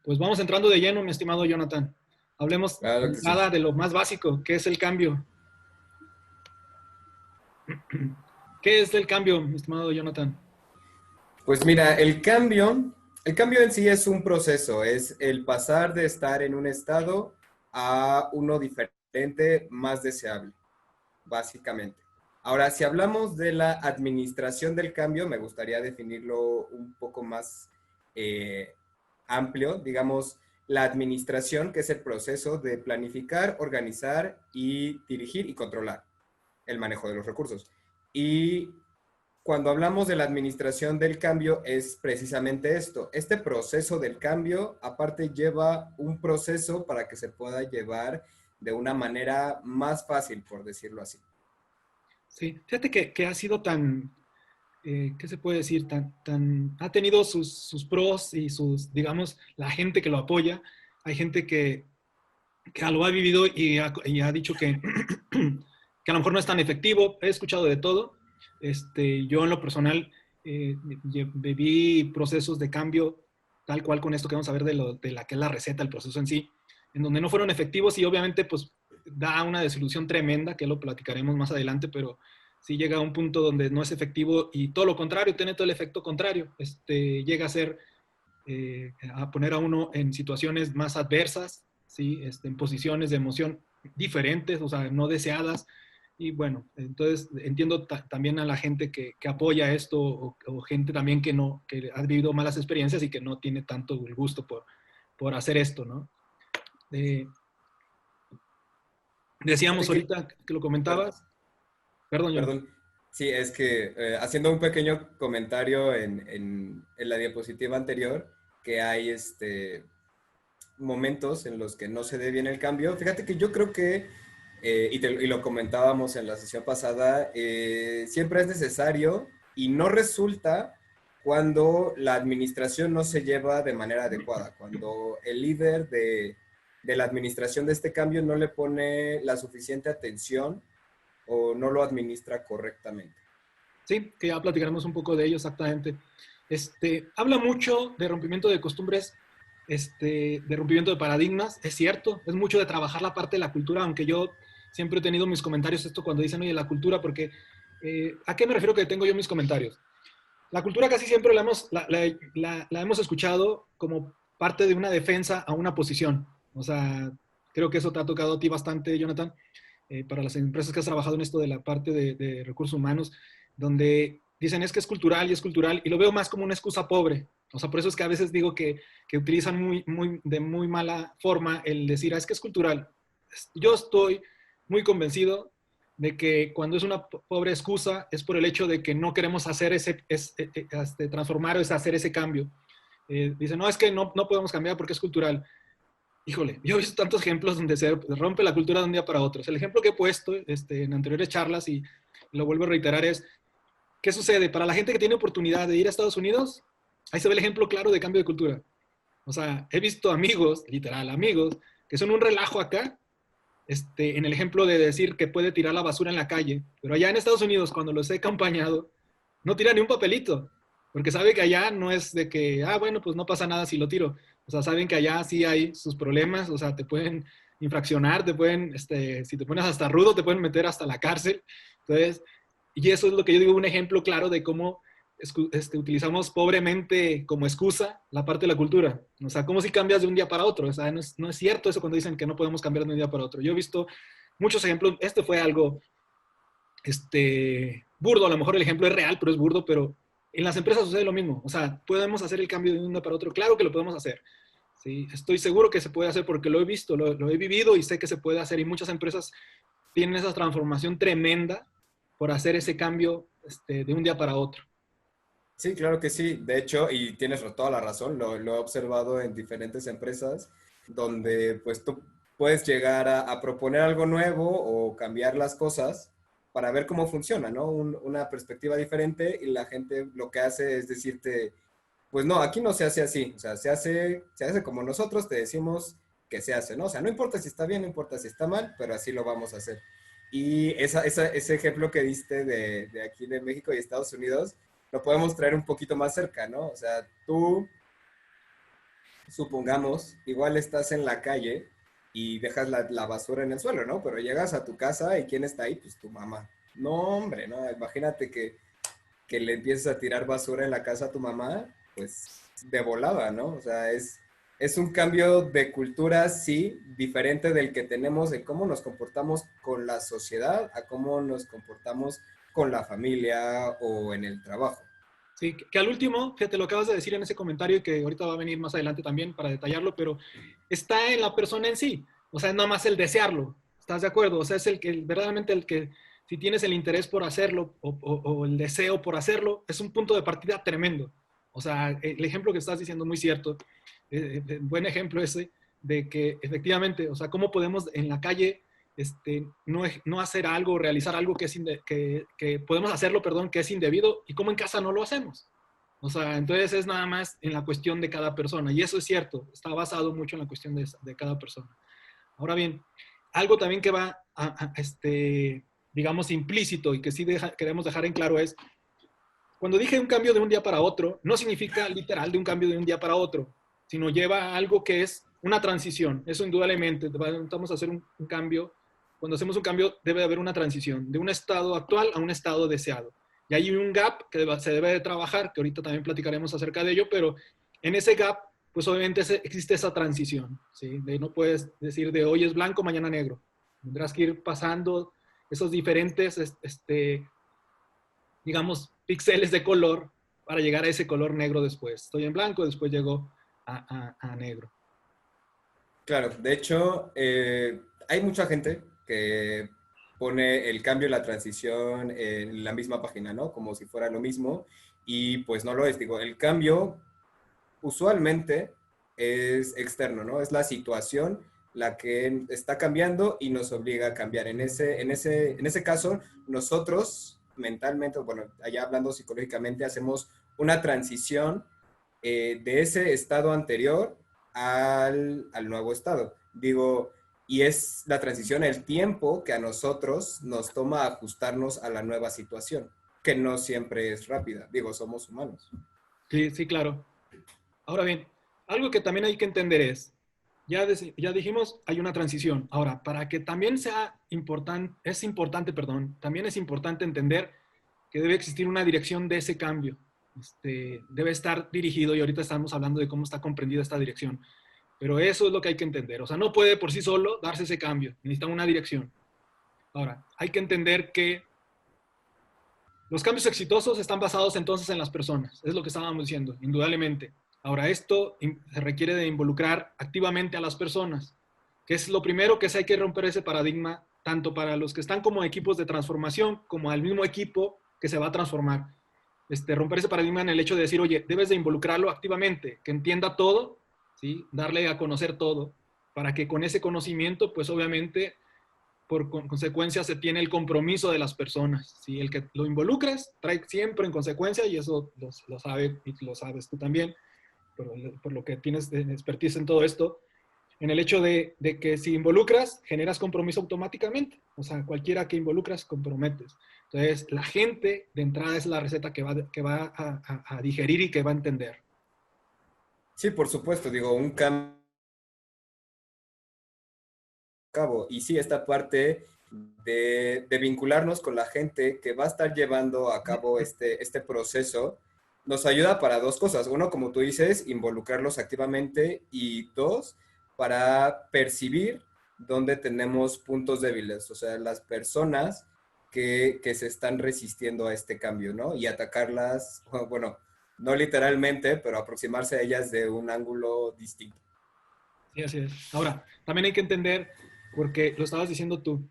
Pues vamos entrando de lleno, mi estimado Jonathan. Hablemos Claro que sí. nada de lo más básico, ¿qué es el cambio? ¿Qué es el cambio, mi estimado Jonathan? Pues mira, el cambio en sí es un proceso, es el pasar de estar en un estado a uno diferente, más deseable, básicamente. Ahora, si hablamos de la administración del cambio, me gustaría definirlo un poco más eh, amplio, digamos, la administración, que es el proceso de planificar, organizar y dirigir y controlar el manejo de los recursos. Y cuando hablamos de la administración del cambio es precisamente esto. Este proceso del cambio, aparte, lleva un proceso para que se pueda llevar de una manera más fácil, por decirlo así. Sí, fíjate que ha sido tan, ¿qué se puede decir? Ha tenido sus pros y sus, digamos, la gente que lo apoya. Hay gente que lo ha vivido y ha dicho que a lo mejor no es tan efectivo. He escuchado de todo. Yo en lo personal viví procesos de cambio tal cual con esto que vamos a ver de la que es la receta, el proceso en sí, en donde no fueron efectivos y obviamente pues da una desilusión tremenda, que lo platicaremos más adelante, pero sí llega a un punto donde no es efectivo y todo lo contrario, tiene todo el efecto contrario. Llega a ser a poner a uno en situaciones más adversas, ¿sí? En posiciones de emoción diferentes, o sea, no deseadas. Y bueno, entonces entiendo también a la gente que apoya esto o gente también que no, que ha vivido malas experiencias y que no tiene tanto el gusto por hacer esto, ¿no? Eh, Decíamos Fíjate que, ahorita que lo per- comentabas, perdón, Jonathan. perdón, sí, es que haciendo un pequeño comentario en la diapositiva anterior, que hay momentos en los que no se dé bien el cambio. Fíjate que yo creo que, y lo comentábamos en la sesión pasada, siempre es necesario y no resulta cuando la administración no se lleva de manera adecuada, cuando el líder de la administración de este cambio no le pone la suficiente atención o no lo administra correctamente. Sí, que ya platicaremos un poco de ello exactamente. Habla mucho de rompimiento de costumbres, de rompimiento de paradigmas, es cierto, es mucho de trabajar la parte de la cultura, aunque yo siempre he tenido mis comentarios esto cuando dicen, oye, la cultura, porque ¿a qué me refiero que tengo yo mis comentarios? La cultura casi siempre la hemos escuchado como parte de una defensa a una posición. O sea, creo que eso te ha tocado a ti bastante, Jonathan, para las empresas que has trabajado en esto de la parte de recursos humanos, donde dicen es que es cultural y es cultural, y lo veo más como una excusa pobre. O sea, por eso es que a veces digo que utilizan de muy mala forma el decir, es que es cultural. Yo estoy muy convencido de que cuando es una pobre excusa es por el hecho de que no queremos hacer transformar o hacer ese cambio. Dicen, no, es que no podemos cambiar porque es cultural. Híjole, yo he visto tantos ejemplos donde se rompe la cultura de un día para otro. El ejemplo que he puesto en anteriores charlas y lo vuelvo a reiterar es, ¿qué sucede? Para la gente que tiene oportunidad de ir a Estados Unidos, ahí se ve el ejemplo claro de cambio de cultura. O sea, he visto amigos, literal, amigos, que son un relajo acá, en el ejemplo de decir que puede tirar la basura en la calle, pero allá en Estados Unidos, cuando los he acompañado, no tira ni un papelito, porque sabe que allá no es de que, bueno, pues no pasa nada si lo tiro. O sea, saben que allá sí hay sus problemas, o sea, te pueden infraccionar, te pueden, si te pones hasta rudo, te pueden meter hasta la cárcel. Entonces, y eso es lo que yo digo, un ejemplo claro de cómo utilizamos pobremente como excusa la parte de la cultura. O sea, ¿cómo si cambias de un día para otro? O sea, no es cierto eso cuando dicen que no podemos cambiar de un día para otro. Yo he visto muchos ejemplos, este fue algo burdo, a lo mejor el ejemplo es real, pero es burdo, pero en las empresas sucede lo mismo. O sea, ¿podemos hacer el cambio de un día para otro? Claro que lo podemos hacer. Sí, estoy seguro que se puede hacer porque lo he visto, lo he vivido y sé que se puede hacer y muchas empresas tienen esa transformación tremenda por hacer ese cambio de un día para otro. Sí, claro que sí. De hecho, y tienes toda la razón, lo he observado en diferentes empresas donde pues tú puedes llegar a proponer algo nuevo o cambiar las cosas para ver cómo funciona, ¿no? Una perspectiva diferente y la gente lo que hace es decirte, pues no, aquí no se hace así, o sea, se hace como nosotros te decimos que se hace, ¿no? O sea, no importa si está bien, no importa si está mal, pero así lo vamos a hacer. Y ese ejemplo que diste de aquí de México y Estados Unidos, lo podemos traer un poquito más cerca, ¿no? O sea, tú supongamos, igual estás en la calle y dejas la basura en el suelo, ¿no? Pero llegas a tu casa y ¿quién está ahí? Pues tu mamá. No, hombre, no, imagínate que le empieces a tirar basura en la casa a tu mamá, pues de volada, ¿no? O sea, es un cambio de cultura, sí, diferente del que tenemos de cómo nos comportamos con la sociedad a cómo nos comportamos con la familia o en el trabajo. Sí, que al último, fíjate, lo acabas de decir en ese comentario y que ahorita va a venir más adelante también para detallarlo, pero está en la persona en sí. O sea, es nada más el desearlo. ¿Estás de acuerdo? O sea, es el que verdaderamente el que, si tienes el interés por hacerlo o el deseo por hacerlo, es un punto de partida tremendo. O sea, el ejemplo que estás diciendo es muy cierto. Buen ejemplo ese de que efectivamente, o sea, cómo podemos en la calle no hacer algo, realizar algo que podemos hacerlo, perdón, que es indebido, y cómo en casa no lo hacemos. O sea, entonces es nada más en la cuestión de cada persona, y eso es cierto, está basado mucho en la cuestión de cada persona. Ahora bien, algo también que va digamos, implícito y que sí queremos dejar en claro es, cuando dije un cambio de un día para otro, no significa literal de un cambio de un día para otro, sino lleva a algo que es una transición. Eso indudablemente, vamos a hacer un cambio. Cuando hacemos un cambio debe haber una transición de un estado actual a un estado deseado. Y hay un gap que se debe de trabajar, que ahorita también platicaremos acerca de ello, pero en ese gap, pues obviamente existe esa transición. ¿Sí? No puedes decir de hoy es blanco, mañana negro. Tendrás que ir pasando esos diferentes digamos, píxeles de color para llegar a ese color negro después. Estoy en blanco, después llego a negro. Claro, de hecho, hay mucha gente que pone el cambio y la transición en la misma página, ¿no? Como si fuera lo mismo, y pues no lo es. Digo, el cambio usualmente es externo, ¿no? Es la situación la que está cambiando y nos obliga a cambiar. En ese caso, nosotros mentalmente, bueno, allá hablando psicológicamente, hacemos una transición de ese estado anterior al nuevo estado. Digo, y es la transición, el tiempo que a nosotros nos toma ajustarnos a la nueva situación, que no siempre es rápida. Digo, somos humanos. Sí, sí, claro. Ahora bien, algo que también hay que entender es, ya dijimos, hay una transición. Ahora, para que también sea importante, perdón, también es importante entender que debe existir una dirección de ese cambio. Debe estar dirigido, y ahorita estamos hablando de cómo está comprendida esta dirección. Pero eso es lo que hay que entender. O sea, no puede por sí solo darse ese cambio. Necesita una dirección. Ahora, hay que entender que los cambios exitosos están basados entonces en las personas. Es lo que estábamos diciendo, indudablemente. Ahora, esto se requiere de involucrar activamente a las personas, que es lo primero que hay que romper ese paradigma, tanto para los que están como equipos de transformación, como al mismo equipo que se va a transformar. Romper ese paradigma en el hecho de decir, oye, debes de involucrarlo activamente, que entienda todo, ¿sí? Darle a conocer todo, para que con ese conocimiento, pues obviamente por consecuencia se tiene el compromiso de las personas. Si el que lo involucras trae siempre en consecuencia, y eso lo sabe y lo sabes tú también, por lo que tienes de expertise en todo esto, en el hecho de que si involucras, generas compromiso automáticamente. O sea, cualquiera que involucras, comprometes. Entonces, la gente de entrada es la receta que va a digerir y que va a entender. Sí, por supuesto, digo, un cambio cabo. Y sí, esta parte de vincularnos con la gente que va a estar llevando a cabo este proceso nos ayuda para dos cosas. Uno, como tú dices, involucrarlos activamente y dos, para percibir dónde tenemos puntos débiles, o sea, las personas que se están resistiendo a este cambio, ¿no? Y atacarlas, bueno, no literalmente, pero aproximarse a ellas de un ángulo distinto. Sí, así es. Ahora, también hay que entender, porque lo estabas diciendo tú,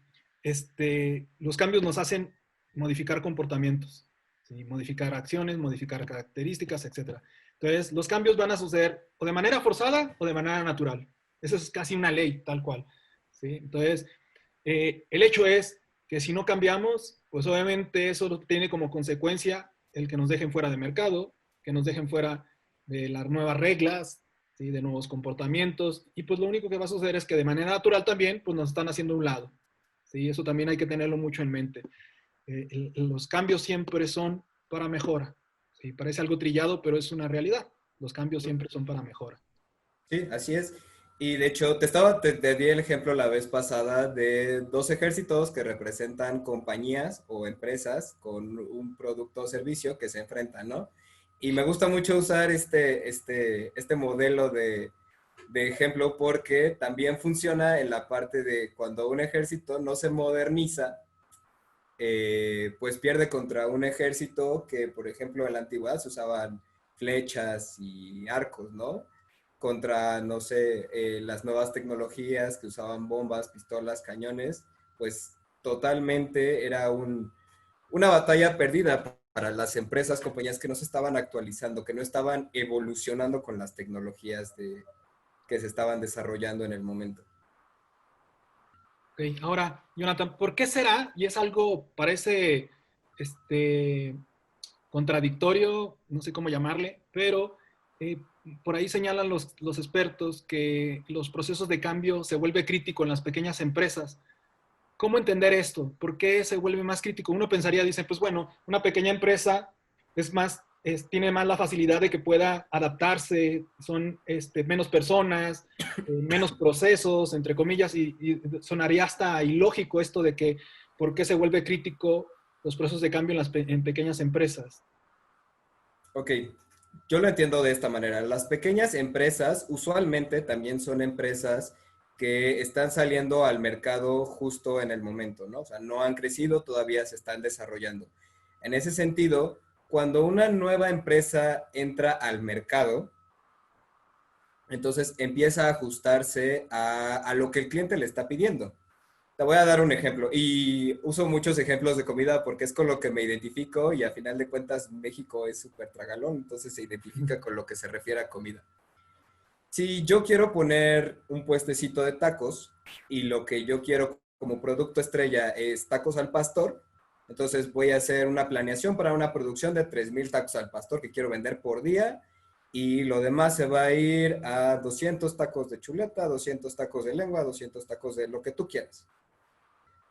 los cambios nos hacen modificar comportamientos, ¿sí? Modificar acciones, modificar características, etcétera. Entonces, los cambios van a suceder o de manera forzada o de manera natural. Eso es casi una ley, tal cual, ¿sí? Entonces, el hecho es que si no cambiamos, pues obviamente eso tiene como consecuencia el que nos dejen fuera de mercado, que nos dejen fuera de las nuevas reglas, ¿sí? De nuevos comportamientos, y pues lo único que va a suceder es que de manera natural también pues nos están haciendo a un lado. ¿Sí? Eso también hay que tenerlo mucho en mente. Los cambios siempre son para mejora. ¿Sí? Parece algo trillado, pero es una realidad. Los cambios siempre son para mejora. Sí, así es. Y de hecho, te di el ejemplo la vez pasada de dos ejércitos que representan compañías o empresas con un producto o servicio que se enfrentan, ¿no? Y me gusta mucho usar este modelo de ejemplo porque también funciona en la parte de cuando un ejército no se moderniza, pues pierde contra un ejército que, por ejemplo, en la antigüedad se usaban flechas y arcos, ¿no? Contra, no sé, las nuevas tecnologías que usaban bombas, pistolas, cañones, pues totalmente era una batalla perdida para las empresas, compañías que no se estaban actualizando, que no estaban evolucionando con las tecnologías que se estaban desarrollando en el momento. Ok, ahora, Jonathan, ¿por qué será? Y es algo, parece, este, contradictorio, no sé cómo llamarle, pero por ahí señalan los expertos que los procesos de cambio se vuelve crítico en las pequeñas empresas. ¿Cómo entender esto? ¿Por qué se vuelve más crítico? Uno pensaría, dice, pues bueno, una pequeña empresa es más, tiene más la facilidad de que pueda adaptarse, son menos personas, menos procesos, entre comillas, y sonaría hasta ilógico esto de que por qué se vuelve crítico los procesos de cambio en pequeñas empresas. Ok, yo lo entiendo de esta manera. Las pequeñas empresas usualmente también son empresas que están saliendo al mercado justo en el momento, ¿no? O sea, no han crecido, todavía se están desarrollando. En ese sentido, cuando una nueva empresa entra al mercado, entonces empieza a ajustarse a lo que el cliente le está pidiendo. Te voy a dar un ejemplo y uso muchos ejemplos de comida porque es con lo que me identifico y a final de cuentas México es súper tragalón, entonces se identifica con lo que se refiere a comida. Si yo quiero poner un puestecito de tacos y lo que yo quiero como producto estrella es tacos al pastor, entonces voy a hacer una planeación para una producción de 3,000 tacos al pastor que quiero vender por día y lo demás se va a ir a 200 tacos de chuleta, 200 tacos de lengua, 200 tacos de lo que tú quieras.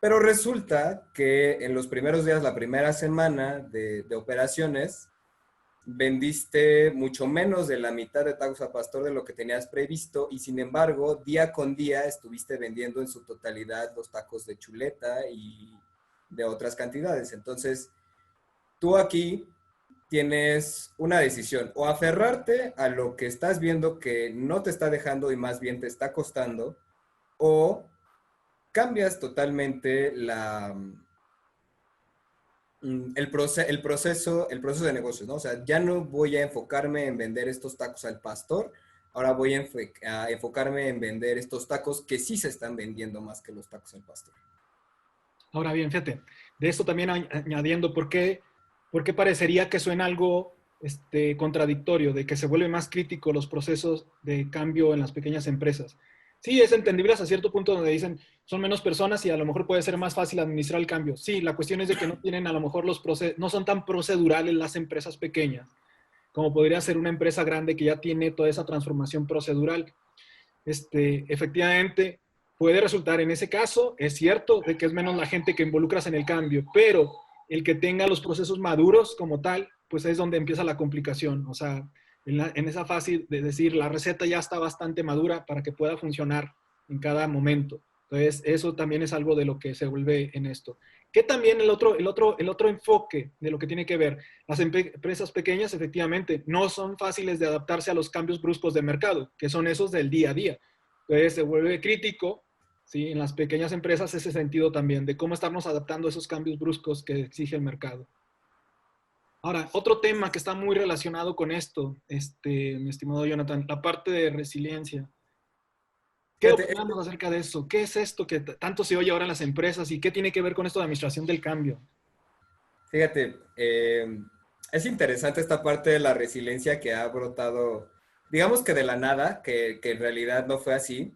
Pero resulta que en los primeros días, la primera semana de operaciones, vendiste mucho menos de la mitad de tacos al pastor de lo que tenías previsto y sin embargo, día con día estuviste vendiendo en su totalidad los tacos de chuleta y de otras cantidades. Entonces, tú aquí tienes una decisión, o aferrarte a lo que estás viendo que no te está dejando y más bien te está costando, o cambias totalmente el proceso de negocios, ¿no? O sea, ya no voy a enfocarme en vender estos tacos al pastor, ahora voy a enfocarme en vender estos tacos que sí se están vendiendo más que los tacos al pastor. Ahora bien, fíjate, de esto también añadiendo, por qué parecería que suena algo contradictorio, de que se vuelve más crítico los procesos de cambio en las pequeñas empresas? Sí, es entendible hasta cierto punto donde dicen son menos personas y a lo mejor puede ser más fácil administrar el cambio. Sí, la cuestión es de que no tienen a lo mejor no son tan procedurales las empresas pequeñas, como podría ser una empresa grande que ya tiene toda esa transformación procedural. Efectivamente, puede resultar en ese caso, es cierto, de que es menos la gente que involucras en el cambio, pero el que tenga los procesos maduros como tal, pues es donde empieza la complicación. O sea, en esa fase de decir, la receta ya está bastante madura para que pueda funcionar en cada momento. Entonces, eso también es algo de lo que se vuelve en esto. Que también el otro enfoque de lo que tiene que ver, las empresas pequeñas efectivamente no son fáciles de adaptarse a los cambios bruscos de mercado, que son esos del día a día. Entonces se vuelve crítico, ¿sí? En las pequeñas empresas ese sentido también, de cómo estarnos adaptando a esos cambios bruscos que exige el mercado. Ahora, otro tema que está muy relacionado con esto, mi estimado Jonathan, la parte de resiliencia. ¿Qué Fíjate, opinamos acerca de eso? ¿Qué es esto que tanto se oye ahora en las empresas y qué tiene que ver con esto de administración del cambio? fíjate, es interesante esta parte de la resiliencia que ha brotado, digamos que de la nada, que en realidad no fue así.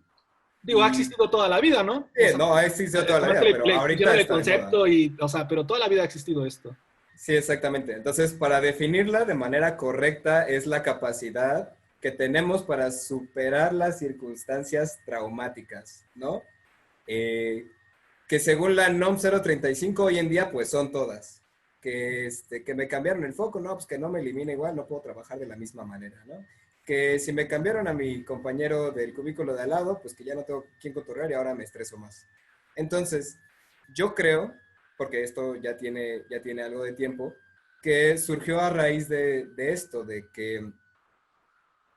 Digo, ha Y existido toda la vida, ¿no? O sea, no, ha existido toda la nomás que vida, pero le ahorita pusieron el está de moda. concepto y, o sea, pero toda la vida ha existido esto. Sí, exactamente. Entonces, para definirla de manera correcta, es la capacidad que tenemos para superar las circunstancias traumáticas, ¿no? Eh, que según la NOM 035 hoy en día, pues son todas. Que me cambiaron el foco, ¿no? Pues que no me elimina igual, no puedo trabajar de la misma manera, ¿no? que si me cambiaron a mi compañero del cubículo de al lado, pues que ya no tengo quien cotorrear y ahora me estreso más. Entonces, yo creo, porque esto ya tiene algo de tiempo, que surgió a raíz de esto, de que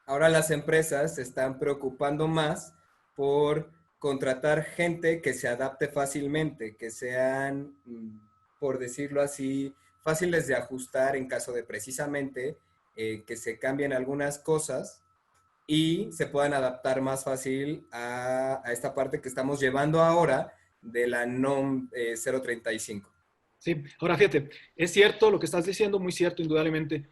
ahora las empresas se están preocupando más por contratar gente que se adapte fácilmente, que sean, por decirlo así, fáciles de ajustar en caso de precisamente que se cambien algunas cosas y se puedan adaptar más fácil a esta parte que estamos llevando ahora de la NOM 035. Sí, ahora fíjate, es cierto lo que estás diciendo, muy cierto, indudablemente.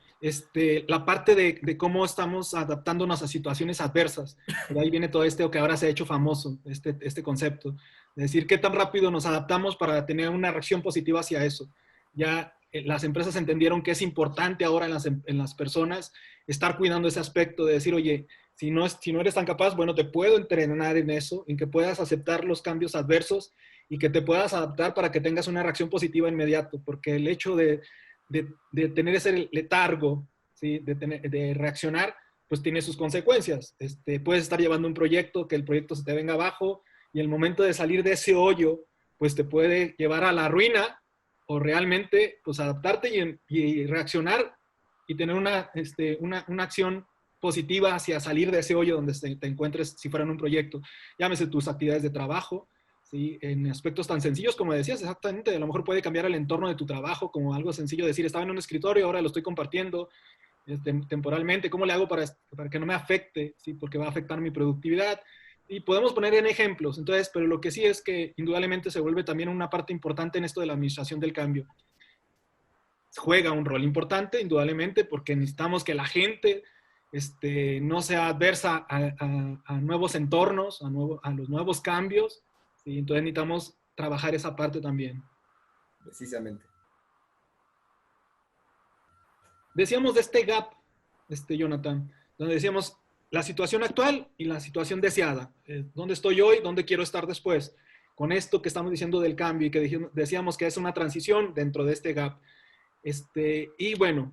La parte de cómo estamos adaptándonos a situaciones adversas, de ahí viene todo o que ahora se ha hecho famoso, este concepto, de decir qué tan rápido nos adaptamos para tener una reacción positiva hacia eso. Ya las empresas entendieron que es importante ahora en las personas estar cuidando ese aspecto de decir, oye, si no eres tan capaz, bueno, te puedo entrenar en eso, en que puedas aceptar los cambios adversos y que te puedas adaptar para que tengas una reacción positiva inmediato, porque el hecho de tener ese letargo, ¿sí? De reaccionar, pues tiene sus consecuencias. Puedes estar llevando un proyecto, que el proyecto se te venga abajo y el momento de salir de ese hoyo, pues te puede llevar a la ruina o realmente pues adaptarte y reaccionar y tener una acción positiva hacia salir de ese hoyo donde te encuentres si fuera en un proyecto. Llámese tus actividades de trabajo, ¿sí? En aspectos tan sencillos como decías, exactamente, a lo mejor puede cambiar el entorno de tu trabajo, como algo sencillo, decir, estaba en un escritorio, ahora lo estoy compartiendo temporalmente, ¿cómo le hago para que no me afecte? ¿Sí? Porque va a afectar mi productividad. Y podemos poner en ejemplos, entonces, pero lo que sí es que indudablemente se vuelve también una parte importante en esto de la administración del cambio. Juega un rol importante, indudablemente, porque necesitamos que la gente no sea adversa a nuevos entornos, a los nuevos cambios, ¿sí? Entonces necesitamos trabajar esa parte también. Precisamente. Decíamos de este gap, Jonathan, donde decíamos la situación actual y la situación deseada. ¿Dónde estoy hoy? ¿Dónde quiero estar después? Con esto que estamos diciendo del cambio y que decíamos que es una transición dentro de este gap. Y bueno,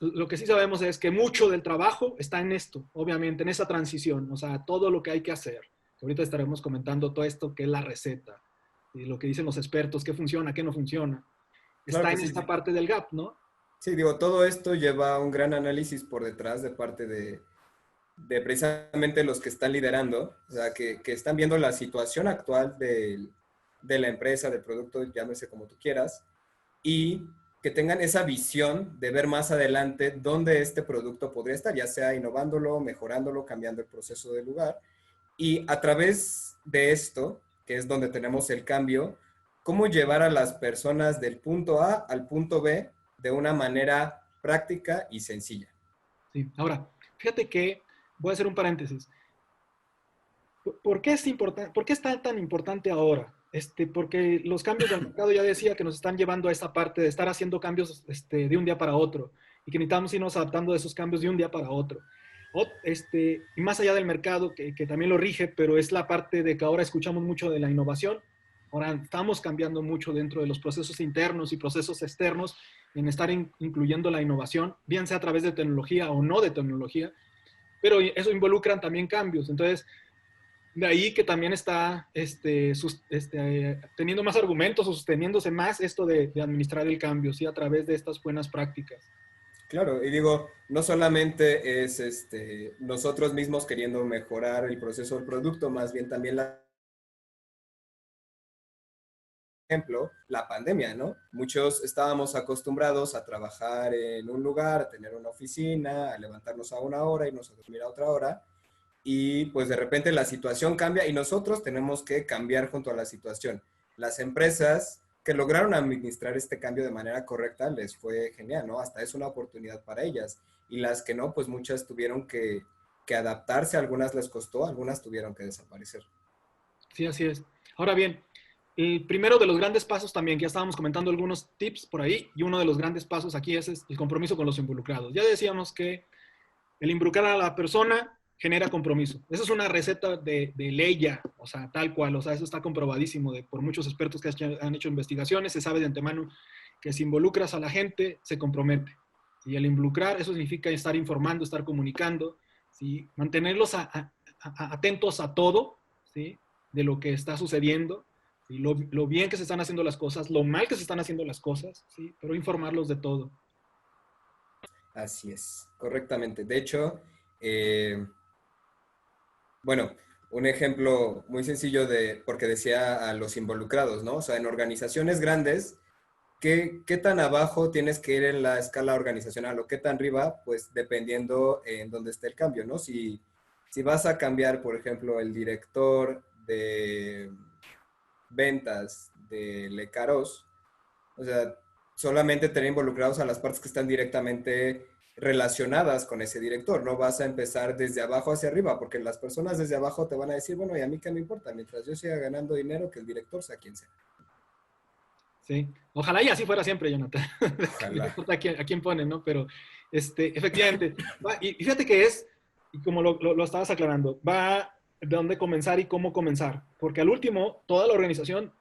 lo que sí sabemos es que mucho del trabajo está en esto, obviamente, en esa transición, o sea, todo lo que hay que hacer. Ahorita estaremos comentando todo esto que es la receta, y lo que dicen los expertos, qué funciona, qué no funciona. Claro Está que en sí. esta parte del gap, ¿no? Sí, digo, todo esto lleva un gran análisis por detrás de parte de precisamente los que están liderando, o sea, que están viendo la situación actual de la empresa, del producto, llámese como tú quieras, y que tengan esa visión de ver más adelante dónde este producto podría estar, ya sea innovándolo, mejorándolo, cambiando el proceso del lugar. Y a través de esto, que es donde tenemos el cambio, cómo llevar a las personas del punto A al punto B de una manera práctica y sencilla. Sí. Ahora, fíjate que voy a hacer un paréntesis. ¿Por qué es importante? ¿Por qué está tan importante ahora? Porque los cambios del mercado ya decía que nos están llevando a esta parte de estar haciendo cambios de un día para otro y que necesitamos irnos adaptando a esos cambios de un día para otro. Y más allá del mercado, que también lo rige, pero es la parte de que ahora escuchamos mucho de la innovación. Ahora estamos cambiando mucho dentro de los procesos internos y procesos externos en estar incluyendo la innovación, bien sea a través de tecnología o no de tecnología, pero eso involucra también cambios. Entonces, de ahí que también está teniendo más argumentos o sosteniéndose más esto de administrar el cambio, ¿sí? A través de estas buenas prácticas. Claro, y digo, no solamente es nosotros mismos queriendo mejorar el proceso del producto, más bien también ejemplo, la pandemia, ¿no? Muchos estábamos acostumbrados a trabajar en un lugar, a tener una oficina, a levantarnos a una hora y nos a dormir a otra hora, y pues de repente la situación cambia y nosotros tenemos que cambiar junto a la situación. Las empresas que lograron administrar este cambio de manera correcta les fue genial, ¿no? Hasta es una oportunidad para ellas. Y las que no, pues muchas tuvieron que adaptarse, algunas les costó, algunas tuvieron que desaparecer. Sí, así es. Ahora bien, el primero de los grandes pasos también, que ya estábamos comentando algunos tips por ahí, y uno de los grandes pasos aquí es el compromiso con los involucrados. Ya decíamos que el involucrar a la persona genera compromiso. Esa es una receta de ley ya, o sea, tal cual, o sea, eso está comprobadísimo por muchos expertos que han hecho investigaciones, se sabe de antemano que si involucras a la gente, se compromete. Y el involucrar, eso significa estar informando, estar comunicando, ¿sí? Mantenerlos atentos a todo, ¿sí? De lo que está sucediendo, ¿sí? Lo bien que se están haciendo las cosas, lo mal que se están haciendo las cosas, ¿sí? Pero informarlos de todo. Así es, correctamente. De hecho, eh, bueno, un ejemplo muy sencillo porque decía a los involucrados, ¿no? O sea, en organizaciones grandes, ¿qué tan abajo tienes que ir en la escala organizacional o qué tan arriba? Pues dependiendo en dónde esté el cambio, ¿no? Si vas a cambiar, por ejemplo, el director de ventas de Lecaros, o sea, solamente tener involucrados a las partes que están directamente relacionadas con ese director. No vas a empezar desde abajo hacia arriba, porque las personas desde abajo te van a decir, bueno, ¿y a mí qué me importa? Mientras yo siga ganando dinero, que el director sea quien sea. Sí, ojalá y así fuera siempre, Jonathan. No Ojalá. importa a quién ponen, ¿no? Pero efectivamente, y fíjate que y como lo estabas aclarando, va de dónde comenzar y cómo comenzar, porque al último, toda la organización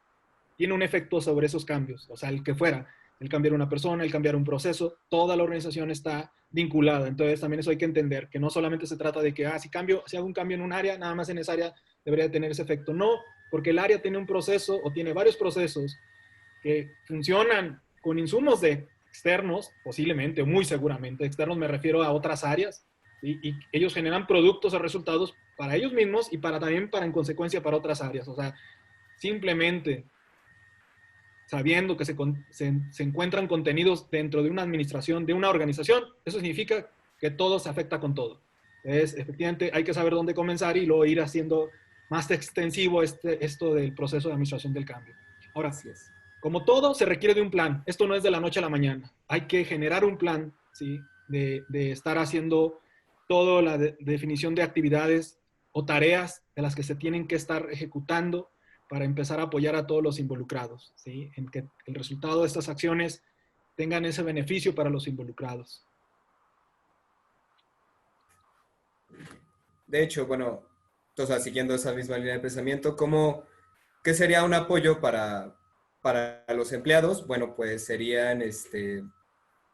tiene un efecto sobre esos cambios, o sea, el que fuera, el cambiar una persona, el cambiar un proceso, toda la organización está vinculada, entonces también eso hay que entender, que no solamente se trata de que, si hago un cambio en un área, nada más en esa área debería tener ese efecto, no, porque el área tiene un proceso o tiene varios procesos que funcionan con insumos de externos, posiblemente o muy seguramente, externos me refiero a otras áreas, ¿sí? Y ellos generan productos o resultados para ellos mismos y también para en consecuencia para otras áreas. O sea, simplemente sabiendo que se encuentran contenidos dentro de una administración, de una organización, eso significa que todo se afecta con todo. Entonces, efectivamente, hay que saber dónde comenzar y luego ir haciendo más extensivo esto del proceso de administración del cambio. Ahora, Así es. como todo, se requiere de un plan. Esto no es de la noche a la mañana. Hay que generar un plan, ¿sí? De estar haciendo toda la definición de actividades o tareas de las que se tienen que estar ejecutando para empezar a apoyar a todos los involucrados, ¿sí? En que el resultado de estas acciones tengan ese beneficio para los involucrados. De hecho, bueno, o sea, siguiendo esa misma línea de pensamiento, ¿qué sería un apoyo para los empleados? Bueno, pues serían,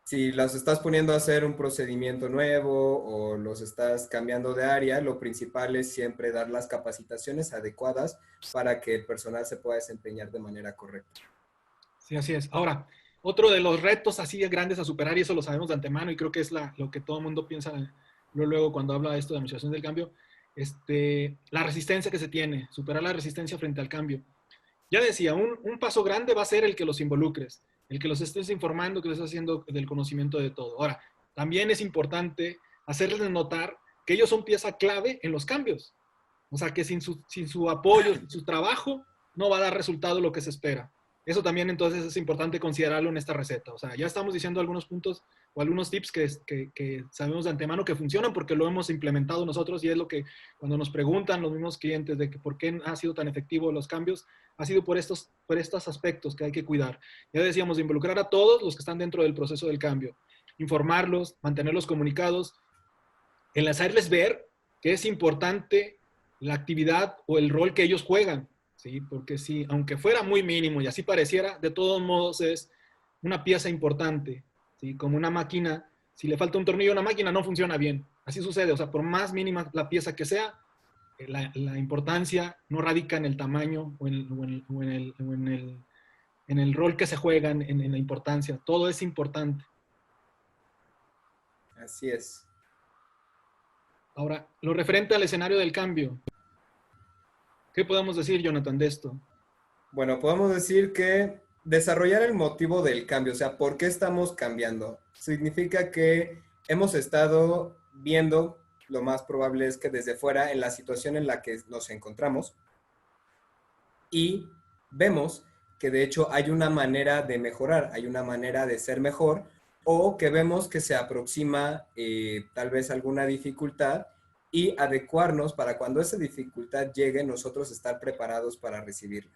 si los estás poniendo a hacer un procedimiento nuevo o los estás cambiando de área, lo principal es siempre dar las capacitaciones adecuadas para que el personal se pueda desempeñar de manera correcta. Sí, así es. Ahora, otro de los retos así grandes a superar, y eso lo sabemos de antemano, y creo que es lo que todo el mundo piensa luego cuando habla de esto de administración del cambio, la resistencia que se tiene, superar la resistencia frente al cambio. Ya decía, un paso grande va a ser el que los involucres, el que los estés informando, que les estés haciendo del conocimiento de todo. Ahora, también es importante hacerles notar que ellos son pieza clave en los cambios. O sea, que sin su apoyo, sin su trabajo, no va a dar resultado lo que se espera. Eso también entonces es importante considerarlo en esta receta. O sea, ya estamos diciendo algunos puntos o algunos tips que sabemos de antemano que funcionan porque lo hemos implementado nosotros y es lo que cuando nos preguntan los mismos clientes de que por qué ha sido tan efectivo los cambios, ha sido por estos aspectos que hay que cuidar. Ya decíamos, involucrar a todos los que están dentro del proceso del cambio, informarlos, mantenerlos comunicados, el hacerles ver que es importante la actividad o el rol que ellos juegan, ¿sí? Porque si, aunque fuera muy mínimo y así pareciera, de todos modos es una pieza importante, ¿sí? Como una máquina, si le falta un tornillo a una máquina no funciona bien. Así sucede, o sea, por más mínima la pieza que sea, la importancia no radica en el tamaño en el rol que se juega, en la importancia. Todo es importante. Así es. Ahora, lo referente al escenario del cambio, ¿qué podemos decir, Jonathan, de esto? Bueno, podemos decir que desarrollar el motivo del cambio, o sea, ¿por qué estamos cambiando? Significa que hemos estado viendo, lo más probable es que desde fuera, en la situación en la que nos encontramos, y vemos que de hecho hay una manera de mejorar, hay una manera de ser mejor, o que vemos que se aproxima tal vez alguna dificultad y adecuarnos para cuando esa dificultad llegue, nosotros estar preparados para recibirla.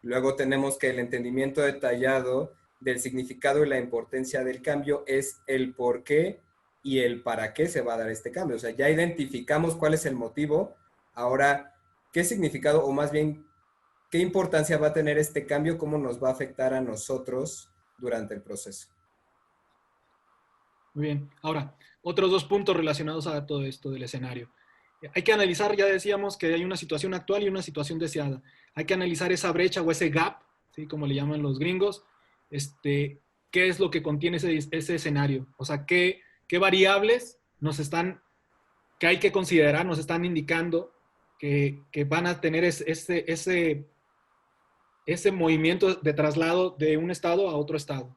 Luego tenemos que el entendimiento detallado del significado y la importancia del cambio es el por qué y el para qué se va a dar este cambio. O sea, ya identificamos cuál es el motivo. Ahora, ¿qué significado o más bien qué importancia va a tener este cambio? ¿Cómo nos va a afectar a nosotros durante el proceso? Muy bien. Ahora, otros dos puntos relacionados a todo esto del escenario. Hay que analizar, ya decíamos que hay una situación actual y una situación deseada. Hay que analizar esa brecha o ese gap, ¿sí? Como le llaman los gringos. ¿Qué es lo que contiene ese escenario? O sea, ¿qué variables nos están, que hay que considerar, nos están indicando que van a tener ese movimiento de traslado de un estado a otro estado?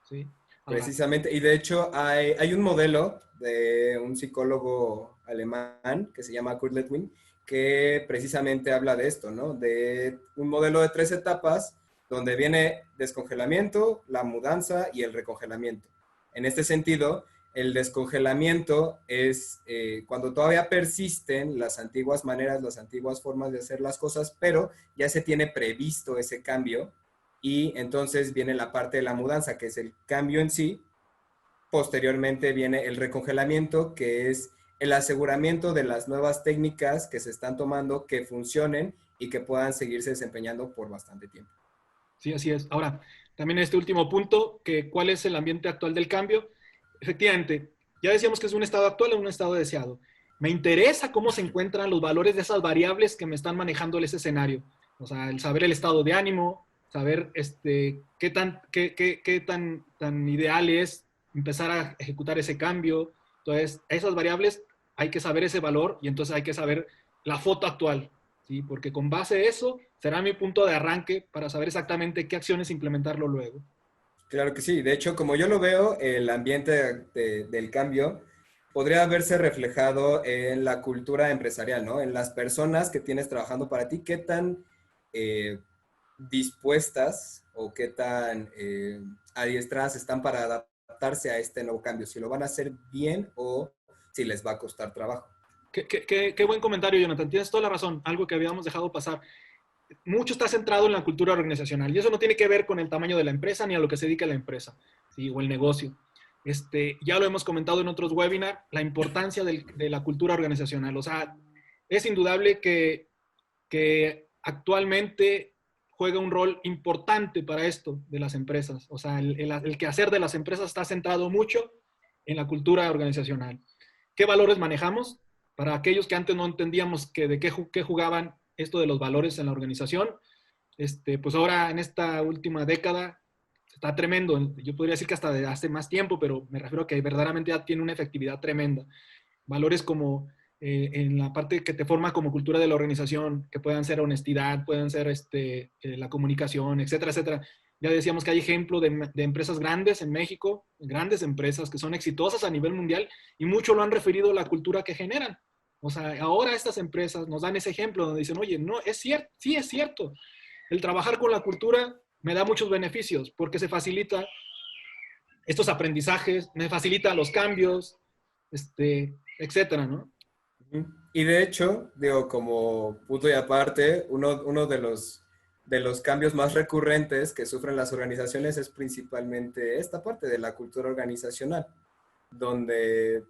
¿Sí? Ahora, Precisamente, y de hecho hay un modelo de un psicólogo alemán que se llama Kurt Lewin, que precisamente habla de esto, ¿no? De un modelo de 3 etapas donde viene descongelamiento, la mudanza y el recongelamiento. En este sentido, el descongelamiento es cuando todavía persisten las antiguas maneras, las antiguas formas de hacer las cosas, pero ya se tiene previsto ese cambio y entonces viene la parte de la mudanza, que es el cambio en sí. Posteriormente viene el recongelamiento, que es el aseguramiento de las nuevas técnicas que se están tomando, que funcionen y que puedan seguirse desempeñando por bastante tiempo. sí, así es. Ahora, también este último punto, que cuál es el ambiente actual del cambio. Efectivamente, ya decíamos que es un estado actual o un estado deseado. Me interesa cómo se encuentran los valores de esas variables que me están manejando ese escenario. O sea, el saber el estado de ánimo, saber qué tan ideal es empezar a ejecutar ese cambio. Entonces, esas variables hay que saber ese valor y entonces hay que saber la foto actual, ¿sí? Porque con base a eso será mi punto de arranque para saber exactamente qué acciones implementarlo luego. Claro que sí. De hecho, como yo lo veo, el ambiente del cambio podría verse reflejado en la cultura empresarial, ¿no? En las personas que tienes trabajando para ti, qué tan eh, dispuestas o qué tan adiestradas están para adaptarse a este nuevo cambio, si lo van a hacer bien o si les va a costar trabajo. Qué buen comentario, Jonathan. Tienes toda la razón. Algo que habíamos dejado pasar. Mucho está centrado en la cultura organizacional y eso no tiene que ver con el tamaño de la empresa ni a lo que se dedica la empresa, ¿sí? O el negocio. Ya lo hemos comentado en otros webinars, la importancia de la cultura organizacional. O sea, es indudable que actualmente juega un rol importante para esto de las empresas. O sea, el quehacer de las empresas está centrado mucho en la cultura organizacional. ¿Qué valores manejamos? Para aquellos que antes no entendíamos de qué jugaban esto de los valores en la organización, pues ahora en esta última década está tremendo. Yo podría decir que hasta de hace más tiempo, pero me refiero a que verdaderamente ya tiene una efectividad tremenda. Valores como en la parte que te forma como cultura de la organización, que puedan ser honestidad, pueden ser la comunicación, etcétera, etcétera. Ya decíamos que hay ejemplo de empresas grandes en México, grandes empresas que son exitosas a nivel mundial y mucho lo han referido a la cultura que generan. O sea, ahora estas empresas nos dan ese ejemplo donde dicen, oye, no, es cierto, sí es cierto. El trabajar con la cultura me da muchos beneficios porque se facilita estos aprendizajes, me facilita los cambios, etcétera, ¿no? Y de hecho, digo, como punto y aparte, uno de los cambios más recurrentes que sufren las organizaciones es principalmente esta parte de la cultura organizacional, donde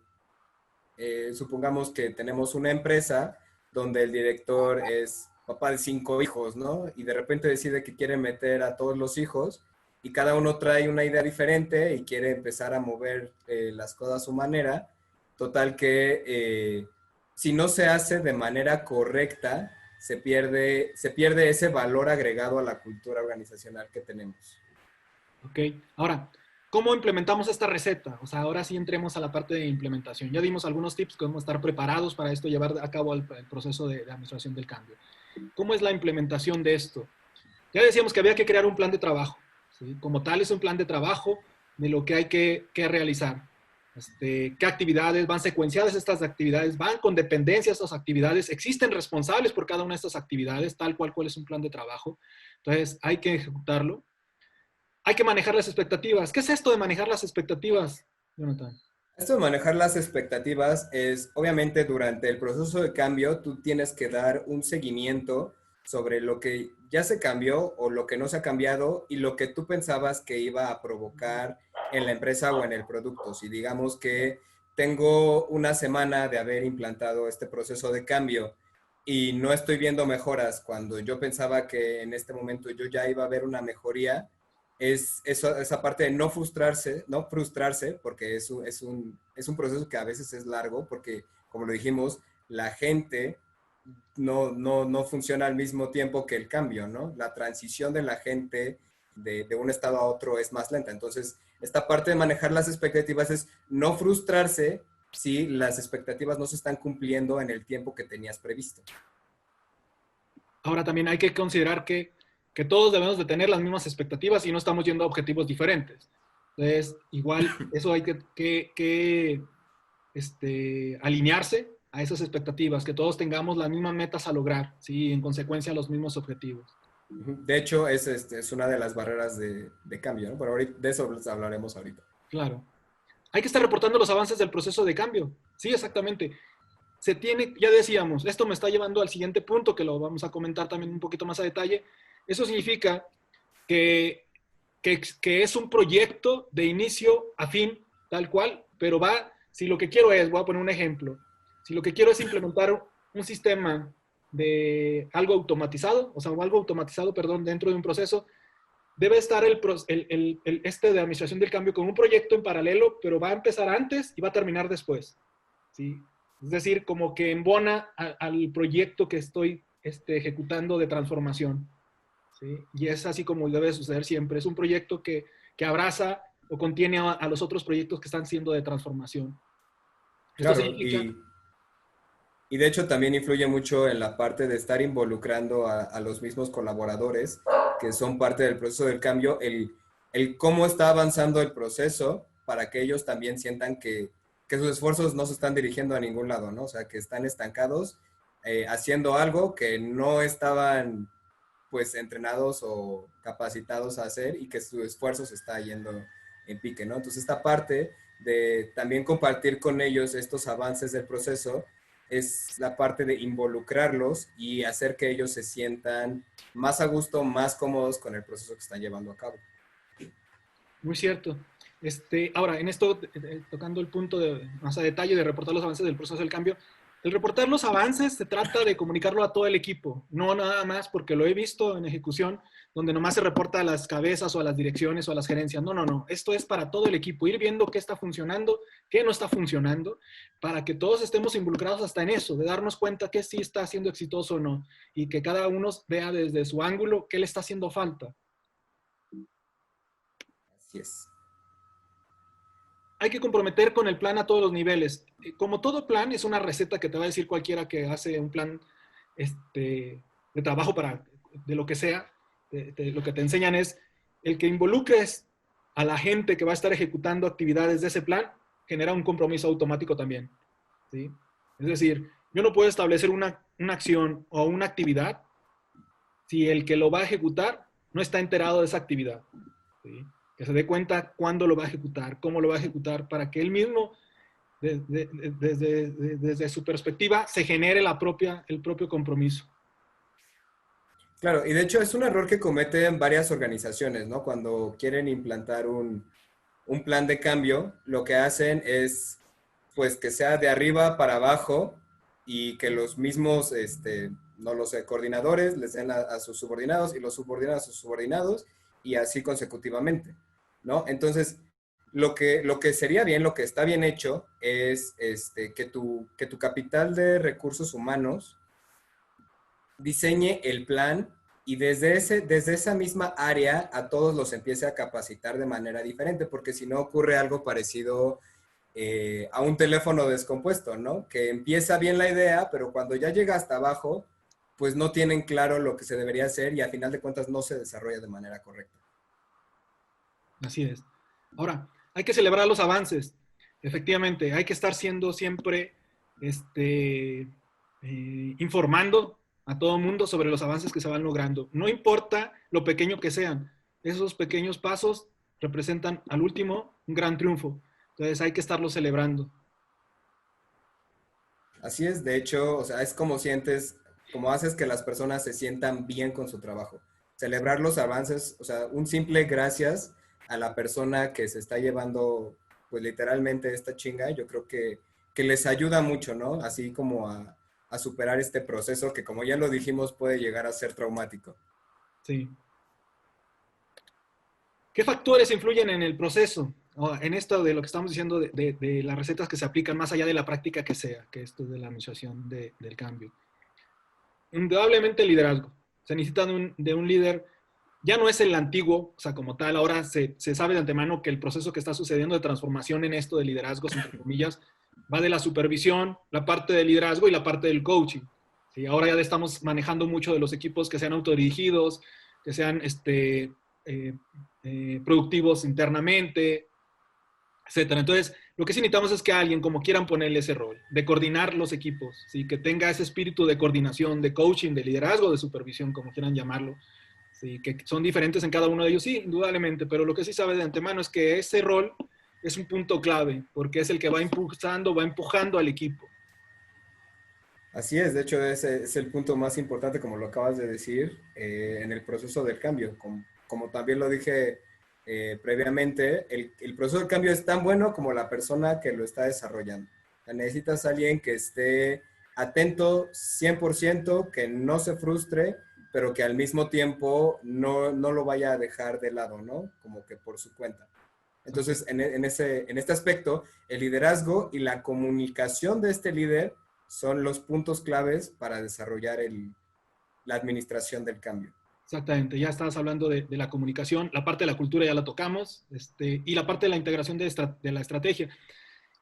supongamos que tenemos una empresa donde el director es papá de 5 hijos, ¿no? Y de repente decide que quiere meter a todos los hijos y cada uno trae una idea diferente y quiere empezar a mover las cosas a su manera. Total que si no se hace de manera correcta, se pierde ese valor agregado a la cultura organizacional que tenemos. Ok, ahora, ¿cómo implementamos esta receta? O sea, ahora sí entremos a la parte de implementación. Ya dimos algunos tips, cómo estar preparados para esto, llevar a cabo el proceso de administración del cambio. ¿Cómo es la implementación de esto? Ya decíamos que había que crear un plan de trabajo, ¿sí? Como tal es un plan de trabajo de lo que hay que realizar. ¿Qué actividades van secuenciadas estas actividades? ¿Van con dependencia estas actividades? ¿Existen responsables por cada una de estas actividades? Tal cual es un plan de trabajo. Entonces, hay que ejecutarlo. Hay que manejar las expectativas. ¿Qué es esto de manejar las expectativas, Jonathan? Esto de manejar las expectativas es, obviamente, durante el proceso de cambio, tú tienes que dar un seguimiento sobre lo que ya se cambió o lo que no se ha cambiado y lo que tú pensabas que iba a provocar en la empresa o en el producto. Si digamos que tengo una semana de haber implantado este proceso de cambio y no estoy viendo mejoras cuando yo pensaba que en este momento yo ya iba a ver una mejoría, es esa parte de no frustrarse, porque es un proceso que a veces es largo, porque como lo dijimos, la gente no funciona al mismo tiempo que el cambio, ¿no? La transición de la gente de un estado a otro es más lenta. Entonces, esta parte de manejar las expectativas es no frustrarse si las expectativas no se están cumpliendo en el tiempo que tenías previsto. Ahora también hay que considerar que todos debemos de tener las mismas expectativas y no estamos yendo a objetivos diferentes. Entonces, igual eso hay que alinearse a esas expectativas, que todos tengamos las mismas metas a lograr, ¿sí? En consecuencia, los mismos objetivos. De hecho, es una de las barreras de cambio, ¿no? Pero ahorita, de eso hablaremos ahorita. Claro. Hay que estar reportando los avances del proceso de cambio. Sí, exactamente. Se tiene, ya decíamos, esto me está llevando al siguiente punto, que lo vamos a comentar también un poquito más a detalle. Eso significa que, que es un proyecto de inicio a fin, tal cual, pero si lo que quiero es, voy a poner un ejemplo, si lo que quiero es implementar un sistema de algo automatizado, o sea, algo automatizado, perdón, dentro de un proceso, debe estar este de administración del cambio con un proyecto en paralelo, pero va a empezar antes y va a terminar después, ¿sí? Es decir, como que embona al proyecto que estoy ejecutando de transformación, ¿sí? Y es así como debe suceder siempre. Es un proyecto que abraza o contiene a los otros proyectos que están siendo de transformación. Esto Claro, significa, y de hecho también influye mucho en la parte de estar involucrando a los mismos colaboradores que son parte del proceso del cambio, el cómo está avanzando el proceso para que ellos también sientan que sus esfuerzos no se están dirigiendo a ningún lado, ¿no? O sea, que están estancados haciendo algo que no estaban pues entrenados o capacitados a hacer y que su esfuerzo se está yendo en pique, ¿no? Entonces esta parte de también compartir con ellos estos avances del proceso es la parte de involucrarlos y hacer que ellos se sientan más a gusto, más cómodos con el proceso que están llevando a cabo. muy cierto. Ahora, en esto, tocando el punto más a detalle de reportar los avances del proceso del cambio, el reportar los avances se trata de comunicarlo a todo el equipo, no nada más porque lo he visto en ejecución, donde nomás se reporta a las cabezas o a las direcciones o a las gerencias. No, no, no. Esto es para todo el equipo, ir viendo qué está funcionando, qué no está funcionando, para que todos estemos involucrados hasta en eso, de darnos cuenta qué sí está siendo exitoso o no, y que cada uno vea desde su ángulo qué le está haciendo falta. Así es. Hay que comprometer con el plan a todos los niveles. Como todo plan, es una receta que te va a decir cualquiera que hace un plan de trabajo de lo que sea. Lo que te enseñan es el que involucres a la gente que va a estar ejecutando actividades de ese plan, genera un compromiso automático también, ¿sí? Es decir, yo no puedo establecer una acción o una actividad si el que lo va a ejecutar no está enterado de esa actividad, ¿sí? Que se dé cuenta cuándo lo va a ejecutar, cómo lo va a ejecutar, para que él mismo, desde su perspectiva, se genere el propio compromiso. Claro, y de hecho es un error que cometen varias organizaciones, ¿no? Cuando quieren implantar un plan de cambio, lo que hacen es, pues, que sea de arriba para abajo y que los mismos, no lo sé, coordinadores les den a sus subordinados y los subordinados a sus subordinados y así consecutivamente, ¿no? Entonces, lo que sería bien, lo que está bien hecho es que tu capital de recursos humanos diseñe el plan y desde esa misma área a todos los empiece a capacitar de manera diferente, porque si no ocurre algo parecido a un teléfono descompuesto, ¿no? Que empieza bien la idea, pero cuando ya llega hasta abajo, pues no tienen claro lo que se debería hacer y a final de cuentas no se desarrolla de manera correcta. Así es. Ahora, hay que celebrar los avances. Efectivamente, hay que estar siendo siempre informando a todo el mundo sobre los avances que se van logrando. No importa lo pequeño que sean, esos pequeños pasos representan al último un gran triunfo. Entonces hay que estarlo celebrando. Así es, de hecho, o sea, es como haces que las personas se sientan bien con su trabajo. Celebrar los avances, o sea, un simple gracias a la persona que se está llevando, pues literalmente esta chinga, yo creo que les ayuda mucho, ¿no? Así como a superar este proceso que, como ya lo dijimos, puede llegar a ser traumático. Sí. ¿Qué factores influyen en el proceso? O en esto de lo que estamos diciendo de las recetas que se aplican más allá de la práctica que sea, que esto de la administración del cambio. Indudablemente el liderazgo. Se necesita de un líder, ya no es el antiguo, o sea, como tal, ahora se sabe de antemano que el proceso que está sucediendo de transformación en esto de liderazgos, entre comillas, va de la supervisión, la parte del liderazgo y la parte del coaching. ¿Sí? Ahora ya estamos manejando mucho de los equipos que sean autodirigidos, que sean productivos internamente, etcétera. Entonces, lo que sí necesitamos es que alguien, como quieran ponerle ese rol, de coordinar los equipos, ¿sí? Que tenga ese espíritu de coordinación, de coaching, de liderazgo, de supervisión, como quieran llamarlo, ¿sí? Que son diferentes en cada uno de ellos, sí, indudablemente, pero lo que sí sabe de antemano es que ese rol es un punto clave, porque es el que va impulsando, va empujando al equipo. Así es, de hecho ese es el punto más importante, como lo acabas de decir, en el proceso del cambio. Como también lo dije previamente, el proceso del cambio es tan bueno como la persona que lo está desarrollando. O sea, necesitas a alguien que esté atento 100%, que no se frustre, pero que al mismo tiempo no lo vaya a dejar de lado, ¿no? Como que por su cuenta. Entonces, en este aspecto, el liderazgo y la comunicación de este líder son los puntos claves para desarrollar la administración del cambio. Exactamente, ya estabas hablando de la comunicación, la parte de la cultura ya la tocamos, y la parte de la integración de la estrategia.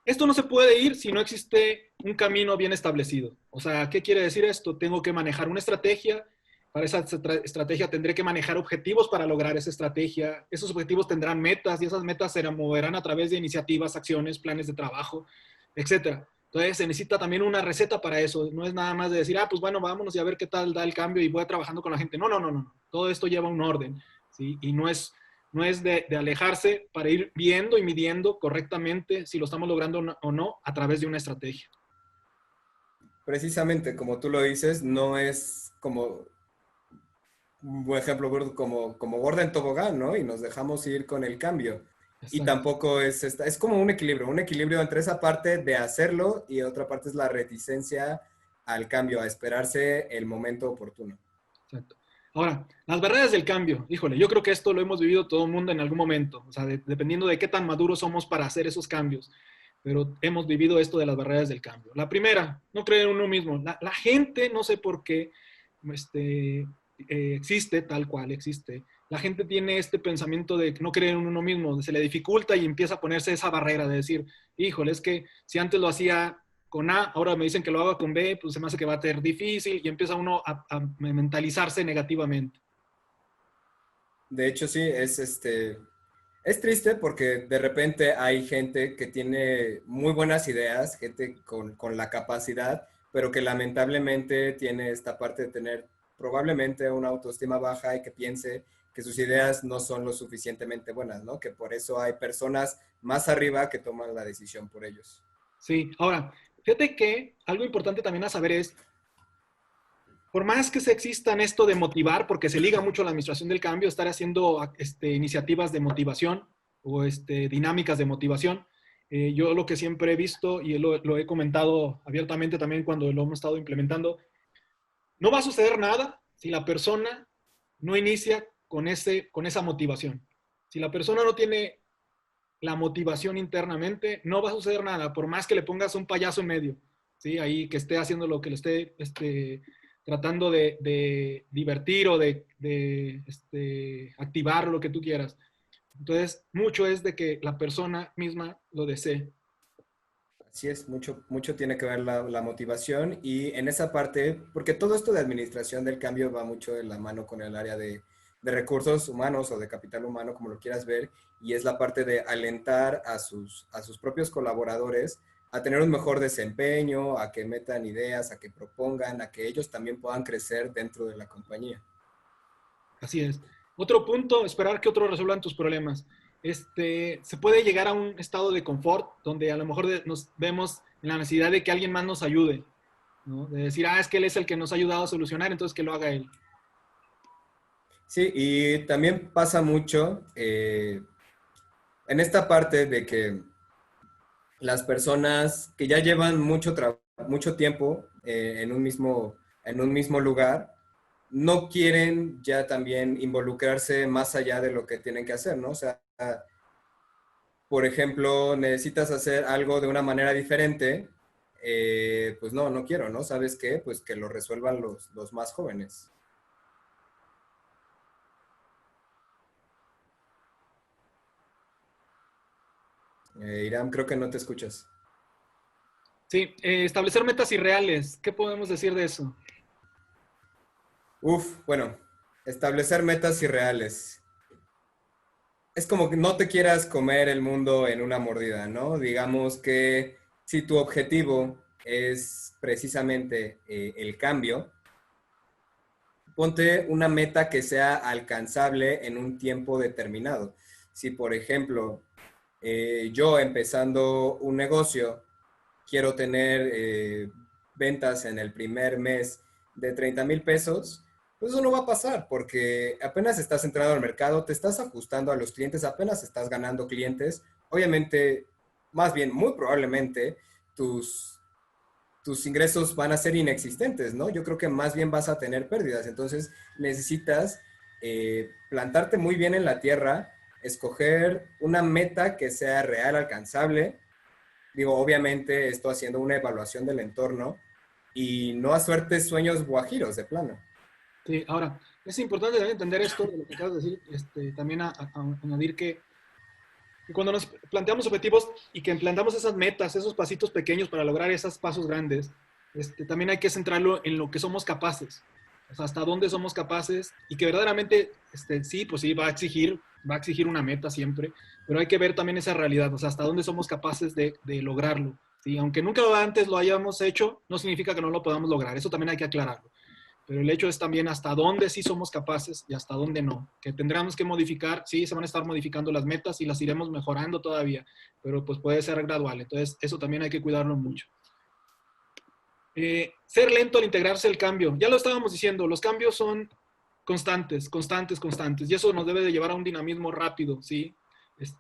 Esto no se puede ir si no existe un camino bien establecido. O sea, ¿qué quiere decir esto? Tengo que manejar una estrategia. Para esa estrategia tendré que manejar objetivos para lograr esa estrategia. Esos objetivos tendrán metas y esas metas se moverán a través de iniciativas, acciones, planes de trabajo, etcétera. Entonces se necesita también una receta para eso. No es nada más de decir, pues bueno, vámonos y a ver qué tal da el cambio y voy trabajando con la gente. No, no, no, no. Todo esto lleva un orden, ¿sí? Y no es de alejarse para ir viendo y midiendo correctamente si lo estamos logrando o no a través de una estrategia. Precisamente, como tú lo dices, no es como un buen ejemplo, como gorda en tobogán, ¿no? Y nos dejamos ir con el cambio. Y Exacto. tampoco es como un equilibrio entre esa parte de hacerlo y otra parte es la reticencia al cambio, a esperarse el momento oportuno. Exacto. Ahora, las barreras del cambio, híjole, yo creo que esto lo hemos vivido todo el mundo en algún momento, o sea, dependiendo de qué tan maduros somos para hacer esos cambios, pero hemos vivido esto de las barreras del cambio. La primera, no creer en uno mismo. La gente, no sé por qué, existe tal cual existe. La gente tiene este pensamiento de no creer en uno mismo, se le dificulta y empieza a ponerse esa barrera de decir, híjole, es que si antes lo hacía con A, ahora me dicen que lo haga con B, pues se me hace que va a ser difícil y empieza uno a mentalizarse negativamente. De hecho, sí, es triste porque de repente hay gente que tiene muy buenas ideas, gente con la capacidad, pero que lamentablemente tiene esta parte de tener probablemente una autoestima baja y que piense que sus ideas no son lo suficientemente buenas, ¿no? Que por eso hay personas más arriba que toman la decisión por ellos. Sí, ahora, fíjate que algo importante también a saber es, por más que se existan esto de motivar, porque se liga mucho a la administración del cambio, estar haciendo iniciativas de motivación o dinámicas de motivación, yo lo que siempre he visto y lo he comentado abiertamente también cuando lo hemos estado implementando, no va a suceder nada si la persona no inicia con esa motivación. Si la persona no tiene la motivación internamente, no va a suceder nada, por más que le pongas un payaso en medio, ¿sí? Ahí que esté haciendo lo que le esté tratando de divertir o de activar lo que tú quieras. Entonces, mucho es de que la persona misma lo desee. Así es, mucho tiene que ver la motivación y en esa parte, porque todo esto de administración del cambio va mucho de la mano con el área de recursos humanos o de capital humano, como lo quieras ver, y es la parte de alentar a sus propios colaboradores a tener un mejor desempeño, a que metan ideas, a que propongan, a que ellos también puedan crecer dentro de la compañía. Así es. Otro punto, esperar que otros resuelvan tus problemas. Se puede llegar a un estado de confort donde a lo mejor nos vemos en la necesidad de que alguien más nos ayude, ¿no? De decir, es que él es el que nos ha ayudado a solucionar, entonces que lo haga él. Sí, y también pasa mucho en esta parte de que las personas que ya llevan mucho tiempo en un mismo lugar, no quieren ya también involucrarse más allá de lo que tienen que hacer, ¿no? O sea, por ejemplo, necesitas hacer algo de una manera diferente, pues no, no quiero, ¿no? ¿Sabes qué? Pues que lo resuelvan los más jóvenes. Irán, creo que no te escuchas. Sí, establecer metas irreales. ¿Qué podemos decir de eso? Uf, bueno, establecer metas irreales. Es como que no te quieras comer el mundo en una mordida, ¿no? Digamos que si tu objetivo es precisamente el cambio, ponte una meta que sea alcanzable en un tiempo determinado. Si, por ejemplo, yo empezando un negocio, quiero tener ventas en el primer mes de 30,000 pesos, pues eso no va a pasar porque apenas estás entrando al mercado, te estás ajustando a los clientes, apenas estás ganando clientes. Obviamente, más bien, muy probablemente, tus, tus ingresos van a ser inexistentes, ¿no? Yo creo que más bien vas a tener pérdidas. Entonces, necesitas plantarte muy bien en la tierra, escoger una meta que sea real, alcanzable. Digo, obviamente, esto haciendo una evaluación del entorno y no a suerte sueños guajiros de plano. Sí, ahora, es importante también entender esto, de lo que acabas de decir, también a añadir que cuando nos planteamos objetivos y que planteamos esas metas, esos pasitos pequeños para lograr esos pasos grandes, también hay que centrarlo en lo que somos capaces, o sea, hasta dónde somos capaces y que verdaderamente, sí, pues sí, va a exigir una meta siempre, pero hay que ver también esa realidad, o sea, hasta dónde somos capaces de lograrlo. ¿Sí? Aunque nunca antes lo hayamos hecho, no significa que no lo podamos lograr, eso también hay que aclararlo. Pero el hecho es también hasta dónde sí somos capaces y hasta dónde no. Que tendremos que modificar, sí, se van a estar modificando las metas y las iremos mejorando todavía, pero pues puede ser gradual. Entonces, eso también hay que cuidarlo mucho. Ser lento al integrarse el cambio. Ya lo estábamos diciendo, los cambios son constantes, constantes, constantes. Y eso nos debe de llevar a un dinamismo rápido, ¿sí?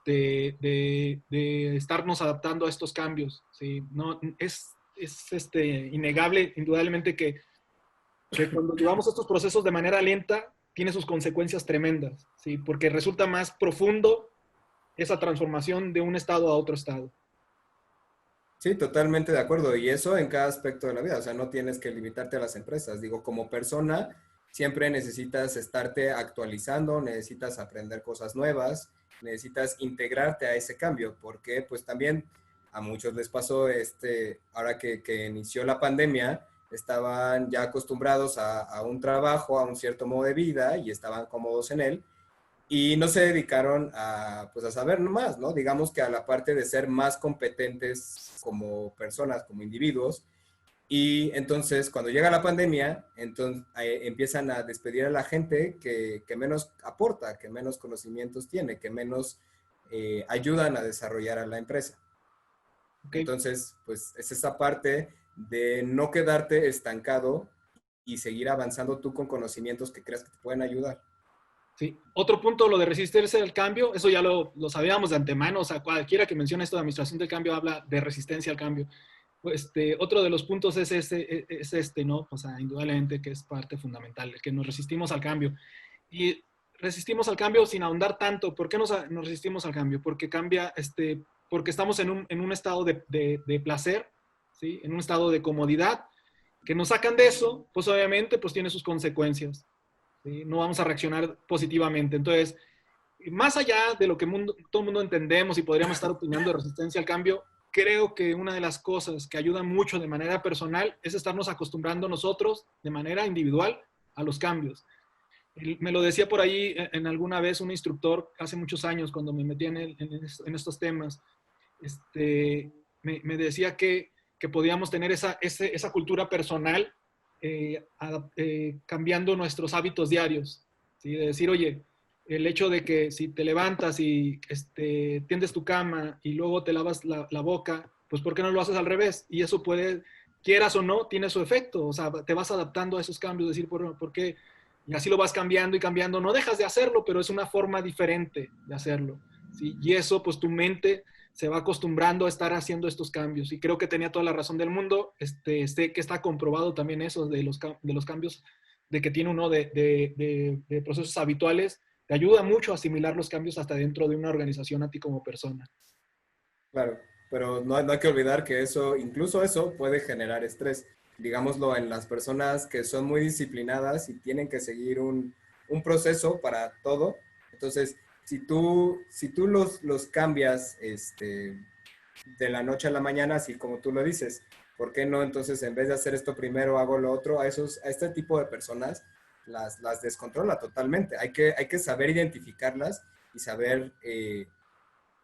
De estarnos adaptando a estos cambios, ¿sí? No, es innegable, indudablemente, que cuando llevamos estos procesos de manera lenta, tiene sus consecuencias tremendas, ¿sí? Porque resulta más profundo esa transformación de un estado a otro estado. Sí, totalmente de acuerdo. Y eso en cada aspecto de la vida. O sea, no tienes que limitarte a las empresas. Digo, como persona, siempre necesitas estarte actualizando, necesitas aprender cosas nuevas, necesitas integrarte a ese cambio, porque pues también a muchos les pasó, ahora que inició la pandemia, estaban ya acostumbrados a un trabajo, a un cierto modo de vida y estaban cómodos en él y no se dedicaron a, pues, a saber más, ¿no? Digamos que a la parte de ser más competentes como personas, como individuos. Y entonces, cuando llega la pandemia, entonces empiezan a despedir a la gente que menos aporta, que menos conocimientos tiene, que menos ayudan a desarrollar a la empresa. ¿Okay? Entonces, pues es esa parte de no quedarte estancado y seguir avanzando tú con conocimientos que creas que te pueden ayudar. Sí. Otro punto, lo de resistirse al cambio, eso ya lo sabíamos de antemano, o sea, cualquiera que mencione esto de administración del cambio habla de resistencia al cambio. Pues, otro de los puntos es ¿no? O sea, indudablemente que es parte fundamental, que nos resistimos al cambio. Y resistimos al cambio sin ahondar tanto. ¿Por qué nos resistimos al cambio? Porque cambia, porque estamos en un estado de placer, ¿sí? En un estado de comodidad, que nos sacan de eso, pues obviamente pues tiene sus consecuencias. ¿Sí? No vamos a reaccionar positivamente. Entonces, más allá de lo que todo el mundo entendemos y podríamos estar opinando de resistencia al cambio, creo que una de las cosas que ayuda mucho de manera personal es estarnos acostumbrando nosotros de manera individual a los cambios. Me lo decía por ahí en alguna vez un instructor hace muchos años cuando me metí en estos temas. Me decía que podíamos tener esa cultura personal cambiando nuestros hábitos diarios. ¿Sí? De decir, oye, el hecho de que si te levantas y tiendes tu cama y luego te lavas la boca, pues ¿por qué no lo haces al revés? Y eso puede, quieras o no, tiene su efecto. O sea, te vas adaptando a esos cambios, decir, ¿por qué? Y así lo vas cambiando y cambiando. No dejas de hacerlo, pero es una forma diferente de hacerlo. ¿Sí? Y eso, pues tu mente se va acostumbrando a estar haciendo estos cambios. Y creo que tenía toda la razón del mundo. Sé que está comprobado también eso de los cambios de que tiene uno de procesos habituales, te ayuda mucho a asimilar los cambios hasta dentro de una organización a ti como persona. Claro, pero no hay que olvidar que eso, incluso eso puede generar estrés. Digámoslo, en las personas que son muy disciplinadas y tienen que seguir un proceso para todo. Entonces, si tú los cambias de la noche a la mañana, así como tú lo dices, ¿por qué no? Entonces, en vez de hacer esto primero, hago lo otro. A este tipo de personas las descontrola totalmente. Hay que saber identificarlas y saber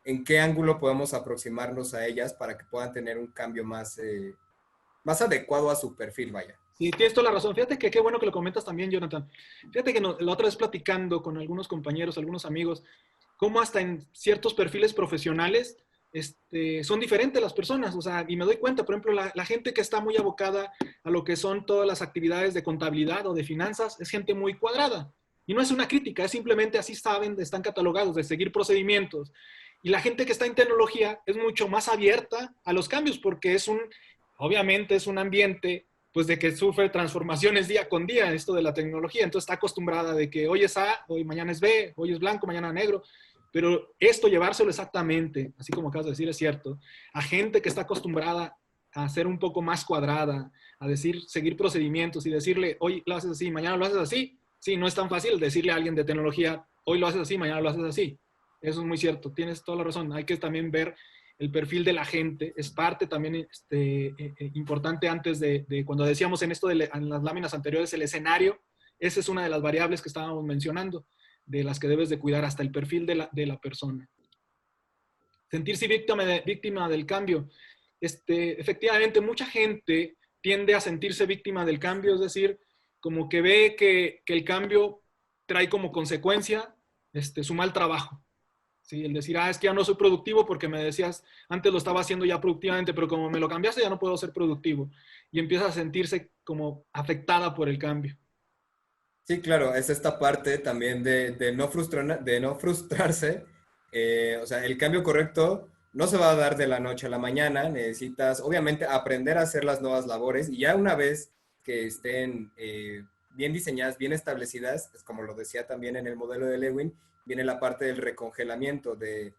en qué ángulo podemos aproximarnos a ellas para que puedan tener un cambio más adecuado a su perfil, vaya. Sí, tienes toda la razón. Fíjate que qué bueno que lo comentas también, Jonathan. Fíjate que la otra vez platicando con algunos compañeros, algunos amigos, cómo hasta en ciertos perfiles profesionales son diferentes las personas. O sea, y me doy cuenta, por ejemplo, la gente que está muy abocada a lo que son todas las actividades de contabilidad o de finanzas es gente muy cuadrada. Y no es una crítica, es simplemente así saben, están catalogados de seguir procedimientos. Y la gente que está en tecnología es mucho más abierta a los cambios porque obviamente es un ambiente pues de que sufre transformaciones día con día, esto de la tecnología, entonces está acostumbrada de que hoy es A, hoy mañana es B, hoy es blanco, mañana negro, pero esto llevárselo exactamente, así como acabas de decir, es cierto, a gente que está acostumbrada a ser un poco más cuadrada, a decir, seguir procedimientos y decirle, hoy lo haces así, mañana lo haces así, sí, no es tan fácil decirle a alguien de tecnología, hoy lo haces así, mañana lo haces así. Eso es muy cierto, tienes toda la razón, hay que también ver el perfil de la gente, es parte también importante antes de cuando decíamos en esto en las láminas anteriores, el escenario, esa es una de las variables que estábamos mencionando, de las que debes de cuidar, hasta el perfil de la persona. Sentirse víctima del cambio. Efectivamente, mucha gente tiende a sentirse víctima del cambio, es decir, como que ve que el cambio trae como consecuencia su mal trabajo. Sí, el decir, es que ya no soy productivo porque me decías, antes lo estaba haciendo ya productivamente, pero como me lo cambiaste ya no puedo ser productivo. Y empieza a sentirse como afectada por el cambio. Sí, claro, es esta parte también de no frustrarse. O sea, el cambio correcto no se va a dar de la noche a la mañana. Necesitas, obviamente, aprender a hacer las nuevas labores y ya una vez que estén bien diseñadas, bien establecidas, es como lo decía también en el modelo de Lewin, viene la parte del recongelamiento, de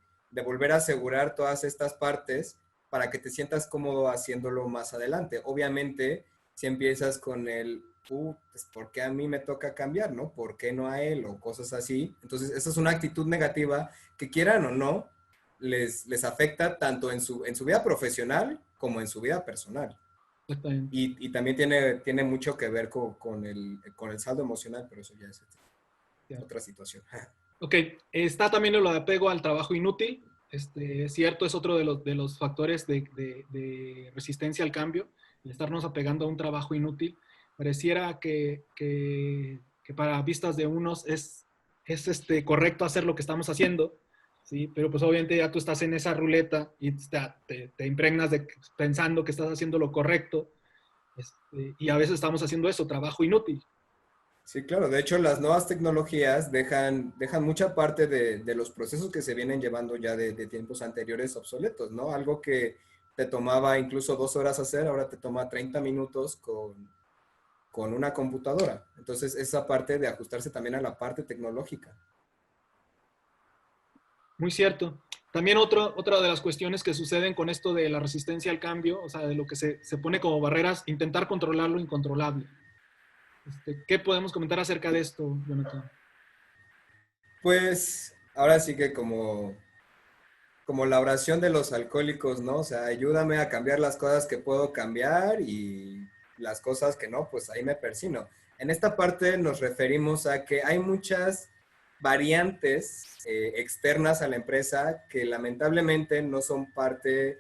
volver a asegurar todas estas partes para que te sientas cómodo haciéndolo más adelante. Obviamente, si empiezas con pues, ¿por qué a mí me toca cambiar, no? ¿Por qué no a él? O cosas así. Entonces, esa es una actitud negativa que quieran o no, les afecta tanto en su vida profesional como en su vida personal. Exactamente. Y también tiene mucho que ver con el saldo emocional, pero eso ya es otra situación. Ok, está también lo de apego al trabajo inútil. Es cierto, es otro de los factores de resistencia al cambio, el estarnos apegando a un trabajo inútil. Pareciera que para vistas de unos es correcto hacer lo que estamos haciendo, ¿sí? Pero pues obviamente ya tú estás en esa ruleta y te impregnas pensando que estás haciendo lo correcto, y a veces estamos haciendo eso, trabajo inútil. Sí, claro. De hecho, las nuevas tecnologías dejan mucha parte de los procesos que se vienen llevando ya de tiempos anteriores obsoletos, ¿no? Algo que te tomaba incluso 2 horas hacer, ahora te toma 30 minutos con una computadora. Entonces, esa parte de ajustarse también a la parte tecnológica. Muy cierto. También otra de las cuestiones que suceden con esto de la resistencia al cambio, o sea, de lo que se pone como barreras, intentar controlar lo incontrolable. ¿Qué podemos comentar acerca de esto, Jonathan? Pues, ahora sí que como la oración de los alcohólicos, ¿no? O sea, ayúdame a cambiar las cosas que puedo cambiar y las cosas que no, pues ahí me persino. En esta parte nos referimos a que hay muchas variantes externas a la empresa que lamentablemente no son parte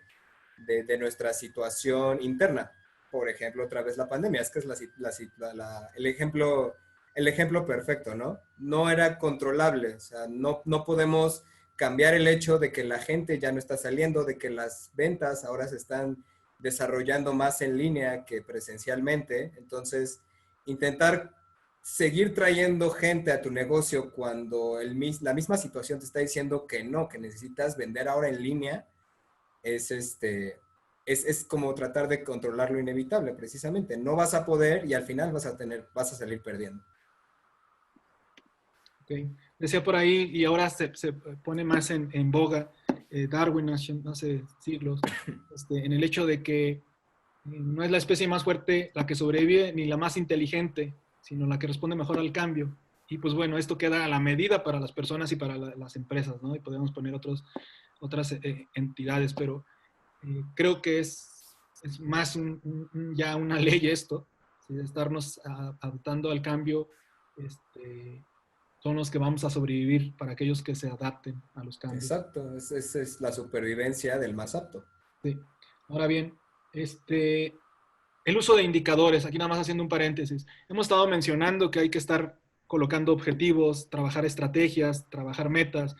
de nuestra situación interna. Por ejemplo, otra vez la pandemia, es que es el ejemplo perfecto, ¿no? No era controlable, o sea, no podemos cambiar el hecho de que la gente ya no está saliendo, de que las ventas ahora se están desarrollando más en línea que presencialmente. Entonces, intentar seguir trayendo gente a tu negocio cuando la misma situación te está diciendo que no, que necesitas vender ahora en línea, es es como tratar de controlar lo inevitable, precisamente. No vas a poder y al final vas a salir perdiendo. Okay. Decía por ahí, y ahora se pone más en boga, Darwin hace siglos, en el hecho de que no es la especie más fuerte la que sobrevive ni la más inteligente, sino la que responde mejor al cambio. Y pues bueno, esto queda a la medida para las personas y para las empresas, ¿no? Y podemos poner otras entidades, pero creo que es más ya una ley esto, ¿sí? De estarnos adaptando al cambio, son los que vamos a sobrevivir para aquellos que se adapten a los cambios. Exacto, es la supervivencia del más apto. Sí. Ahora bien, el uso de indicadores, aquí nada más haciendo un paréntesis, hemos estado mencionando que hay que estar colocando objetivos, trabajar estrategias, trabajar metas,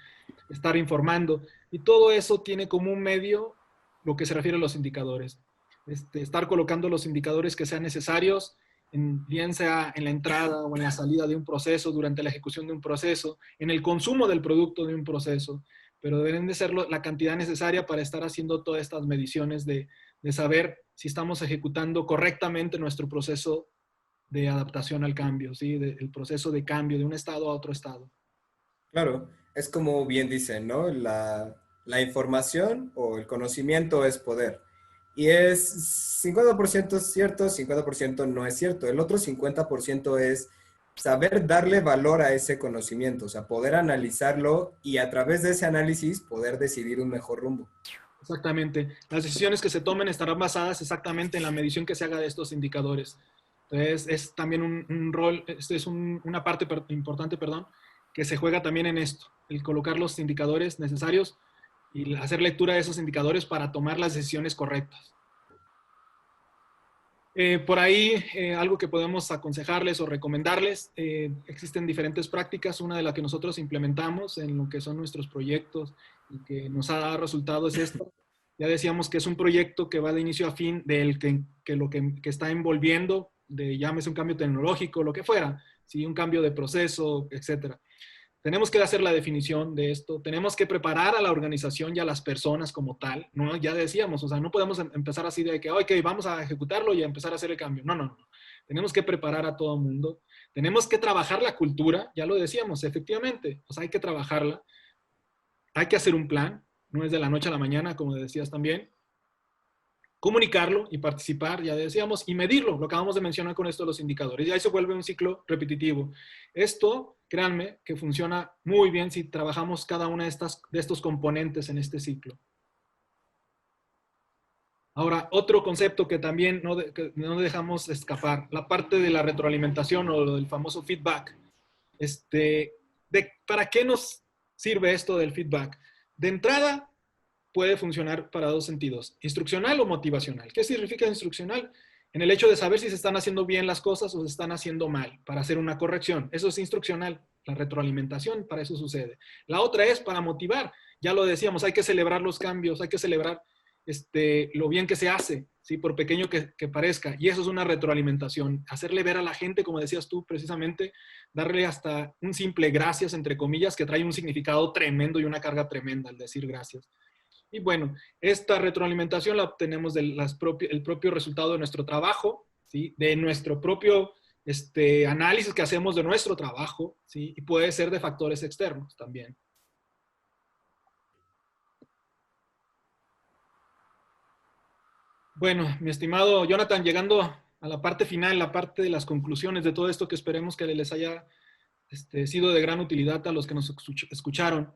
estar informando, y todo eso tiene como un medio lo que se refiere a los indicadores. Estar colocando los indicadores que sean necesarios, bien sea en la entrada o en la salida de un proceso, durante la ejecución de un proceso, en el consumo del producto de un proceso, pero deben de ser la cantidad necesaria para estar haciendo todas estas mediciones de saber si estamos ejecutando correctamente nuestro proceso de adaptación al cambio, ¿sí? El proceso de cambio de un estado a otro estado. Claro, es como bien dicen, ¿no? La información o el conocimiento es poder. Y es 50% cierto, 50% no es cierto. El otro 50% es saber darle valor a ese conocimiento, o sea, poder analizarlo y a través de ese análisis poder decidir un mejor rumbo. Exactamente. Las decisiones que se tomen estarán basadas exactamente en la medición que se haga de estos indicadores. Entonces, es también un rol, es una parte importante, perdón, que se juega también en esto, el colocar los indicadores necesarios y hacer lectura de esos indicadores para tomar las decisiones correctas. Por ahí, algo que podemos aconsejarles o recomendarles, existen diferentes prácticas. Una de las que nosotros implementamos en lo que son nuestros proyectos y que nos ha dado resultados es esto. Ya decíamos que es un proyecto que va de inicio a fin, del que está envolviendo, de llámese un cambio tecnológico, lo que fuera, ¿sí? Un cambio de proceso, etcétera. Tenemos que hacer la definición de esto, tenemos que preparar a la organización y a las personas como tal, ¿no? Ya decíamos, o sea, no podemos empezar así de que, ok, vamos a ejecutarlo y a empezar a hacer el cambio. No, no, no. Tenemos que preparar a todo el mundo, tenemos que trabajar la cultura, ya lo decíamos, efectivamente, o sea, hay que trabajarla, hay que hacer un plan, no es de la noche a la mañana, como decías también, comunicarlo y participar, ya decíamos, y medirlo, lo acabamos de mencionar con esto de los indicadores, y ahí se vuelve un ciclo repetitivo. Esto, créanme, que funciona muy bien si trabajamos cada una de estos componentes en este ciclo. Ahora, otro concepto que también que no dejamos escapar, la parte de la retroalimentación o del famoso feedback. ¿Para qué nos sirve esto del feedback? De entrada, puede funcionar para dos sentidos, instruccional o motivacional. ¿Qué significa instruccional? En el hecho de saber si se están haciendo bien las cosas o se están haciendo mal, para hacer una corrección. Eso es instruccional, la retroalimentación, para eso sucede. La otra es para motivar. Ya lo decíamos, hay que celebrar los cambios, hay que celebrar lo bien que se hace, ¿sí? Por pequeño que parezca. Y eso es una retroalimentación. Hacerle ver a la gente, como decías tú precisamente, darle hasta un simple gracias, entre comillas, que trae un significado tremendo y una carga tremenda al decir gracias. Y bueno, esta retroalimentación la obtenemos del el propio resultado de nuestro trabajo, ¿sí? De nuestro propio análisis que hacemos de nuestro trabajo, ¿sí? Y puede ser de factores externos también. Bueno, mi estimado Jonathan, llegando a la parte final, la parte de las conclusiones de todo esto que esperemos que les haya sido de gran utilidad a los que nos escucharon.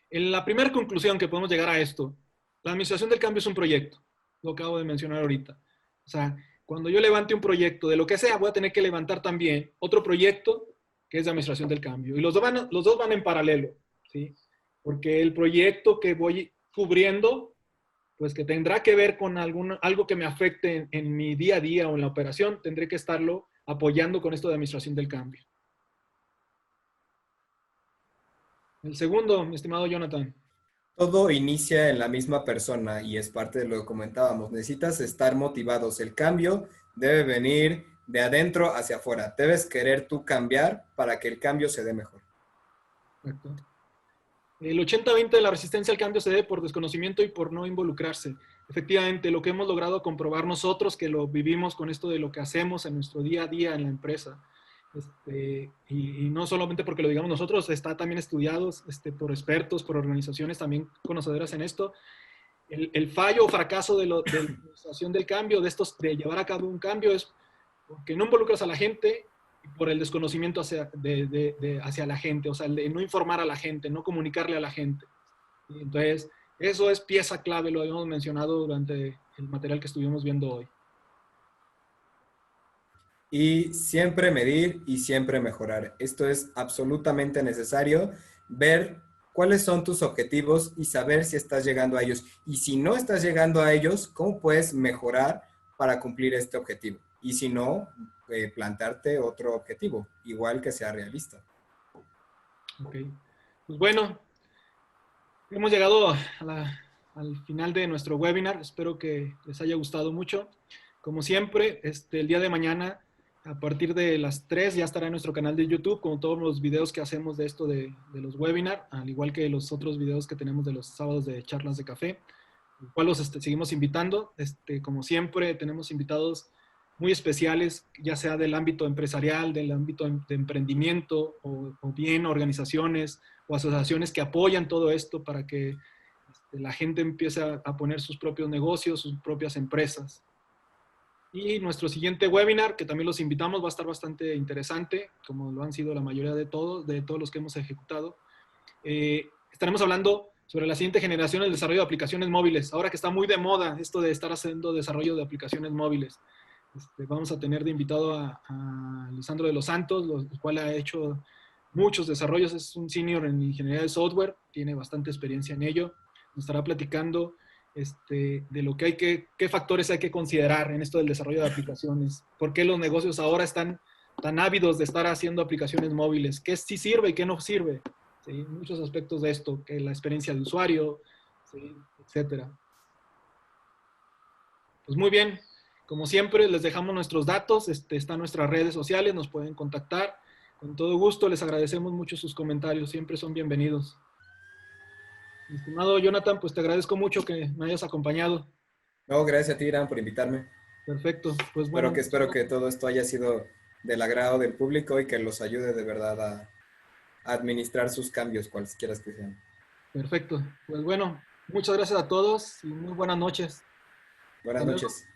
En la primera conclusión que podemos llegar a esto, la administración del cambio es un proyecto, lo acabo de mencionar ahorita. O sea, cuando yo levante un proyecto de lo que sea, voy a tener que levantar también otro proyecto que es de administración del cambio. Y los dos van en paralelo, ¿sí? Porque el proyecto que voy cubriendo, pues que tendrá que ver con algo que me afecte en mi día a día o en la operación, tendré que estarlo apoyando con esto de administración del cambio. El segundo, mi estimado Jonathan. Todo inicia en la misma persona y es parte de lo que comentábamos. Necesitas estar motivados. El cambio debe venir de adentro hacia afuera. Debes querer tú cambiar para que el cambio se dé mejor. Exacto. El 80-20 de la resistencia al cambio se debe por desconocimiento y por no involucrarse. efectivamente, lo que hemos logrado comprobar nosotros, que lo vivimos con esto de lo que hacemos en nuestro día a día en la empresa. Y no solamente porque lo digamos nosotros, está también estudiado por expertos, por organizaciones también conocedoras en esto. El fallo o fracaso de la administración del cambio, de llevar a cabo un cambio, es porque no involucras a la gente y por el desconocimiento hacia la gente, o sea, de no informar a la gente, no comunicarle a la gente. Y entonces, eso es pieza clave, lo habíamos mencionado durante el material que estuvimos viendo hoy. Y siempre medir y siempre mejorar. Esto es absolutamente necesario, ver cuáles son tus objetivos y saber si estás llegando a ellos. Y si no estás llegando a ellos, ¿cómo puedes mejorar para cumplir este objetivo? Y si no, plantearte otro objetivo, igual que sea realista. Ok. Pues bueno, hemos llegado al final de nuestro webinar. Espero que les haya gustado mucho. Como siempre, el día de mañana, a partir de las 3, ya estará en nuestro canal de YouTube con todos los videos que hacemos de esto de los webinars, al igual que los otros videos que tenemos de los sábados de charlas de café, el cual los seguimos invitando. Como siempre, tenemos invitados muy especiales, ya sea del ámbito empresarial, del ámbito de emprendimiento o bien organizaciones o asociaciones que apoyan todo esto para que la gente empiece a poner sus propios negocios, sus propias empresas. Y nuestro siguiente webinar, que también los invitamos, va a estar bastante interesante, como lo han sido la mayoría de todos los que hemos ejecutado. Estaremos hablando sobre la siguiente generación del desarrollo de aplicaciones móviles. Ahora que está muy de moda esto de estar haciendo desarrollo de aplicaciones móviles. Vamos a tener de invitado a Lisandro de los Santos, el cual ha hecho muchos desarrollos, es un senior en ingeniería de software, tiene bastante experiencia en ello. Nos estará platicando de lo que qué factores hay que considerar en esto del desarrollo de aplicaciones, por qué los negocios ahora están tan ávidos de estar haciendo aplicaciones móviles, qué sí sirve y qué no sirve, ¿sí? Muchos aspectos de esto, que la experiencia de usuario, ¿sí? Etcétera. Pues muy bien, como siempre les dejamos nuestros datos, están nuestras redes sociales, nos pueden contactar, con todo gusto, les agradecemos mucho sus comentarios, siempre son bienvenidos. Mi estimado Jonathan, pues te agradezco mucho que me hayas acompañado. No, gracias a ti, Irán, por invitarme. Perfecto, pues bueno. Espero que todo esto haya sido del agrado del público y que los ayude de verdad a administrar sus cambios, cualesquiera que sean. Perfecto, pues bueno, muchas gracias a todos y muy buenas noches. Buenas Hasta luego. noches.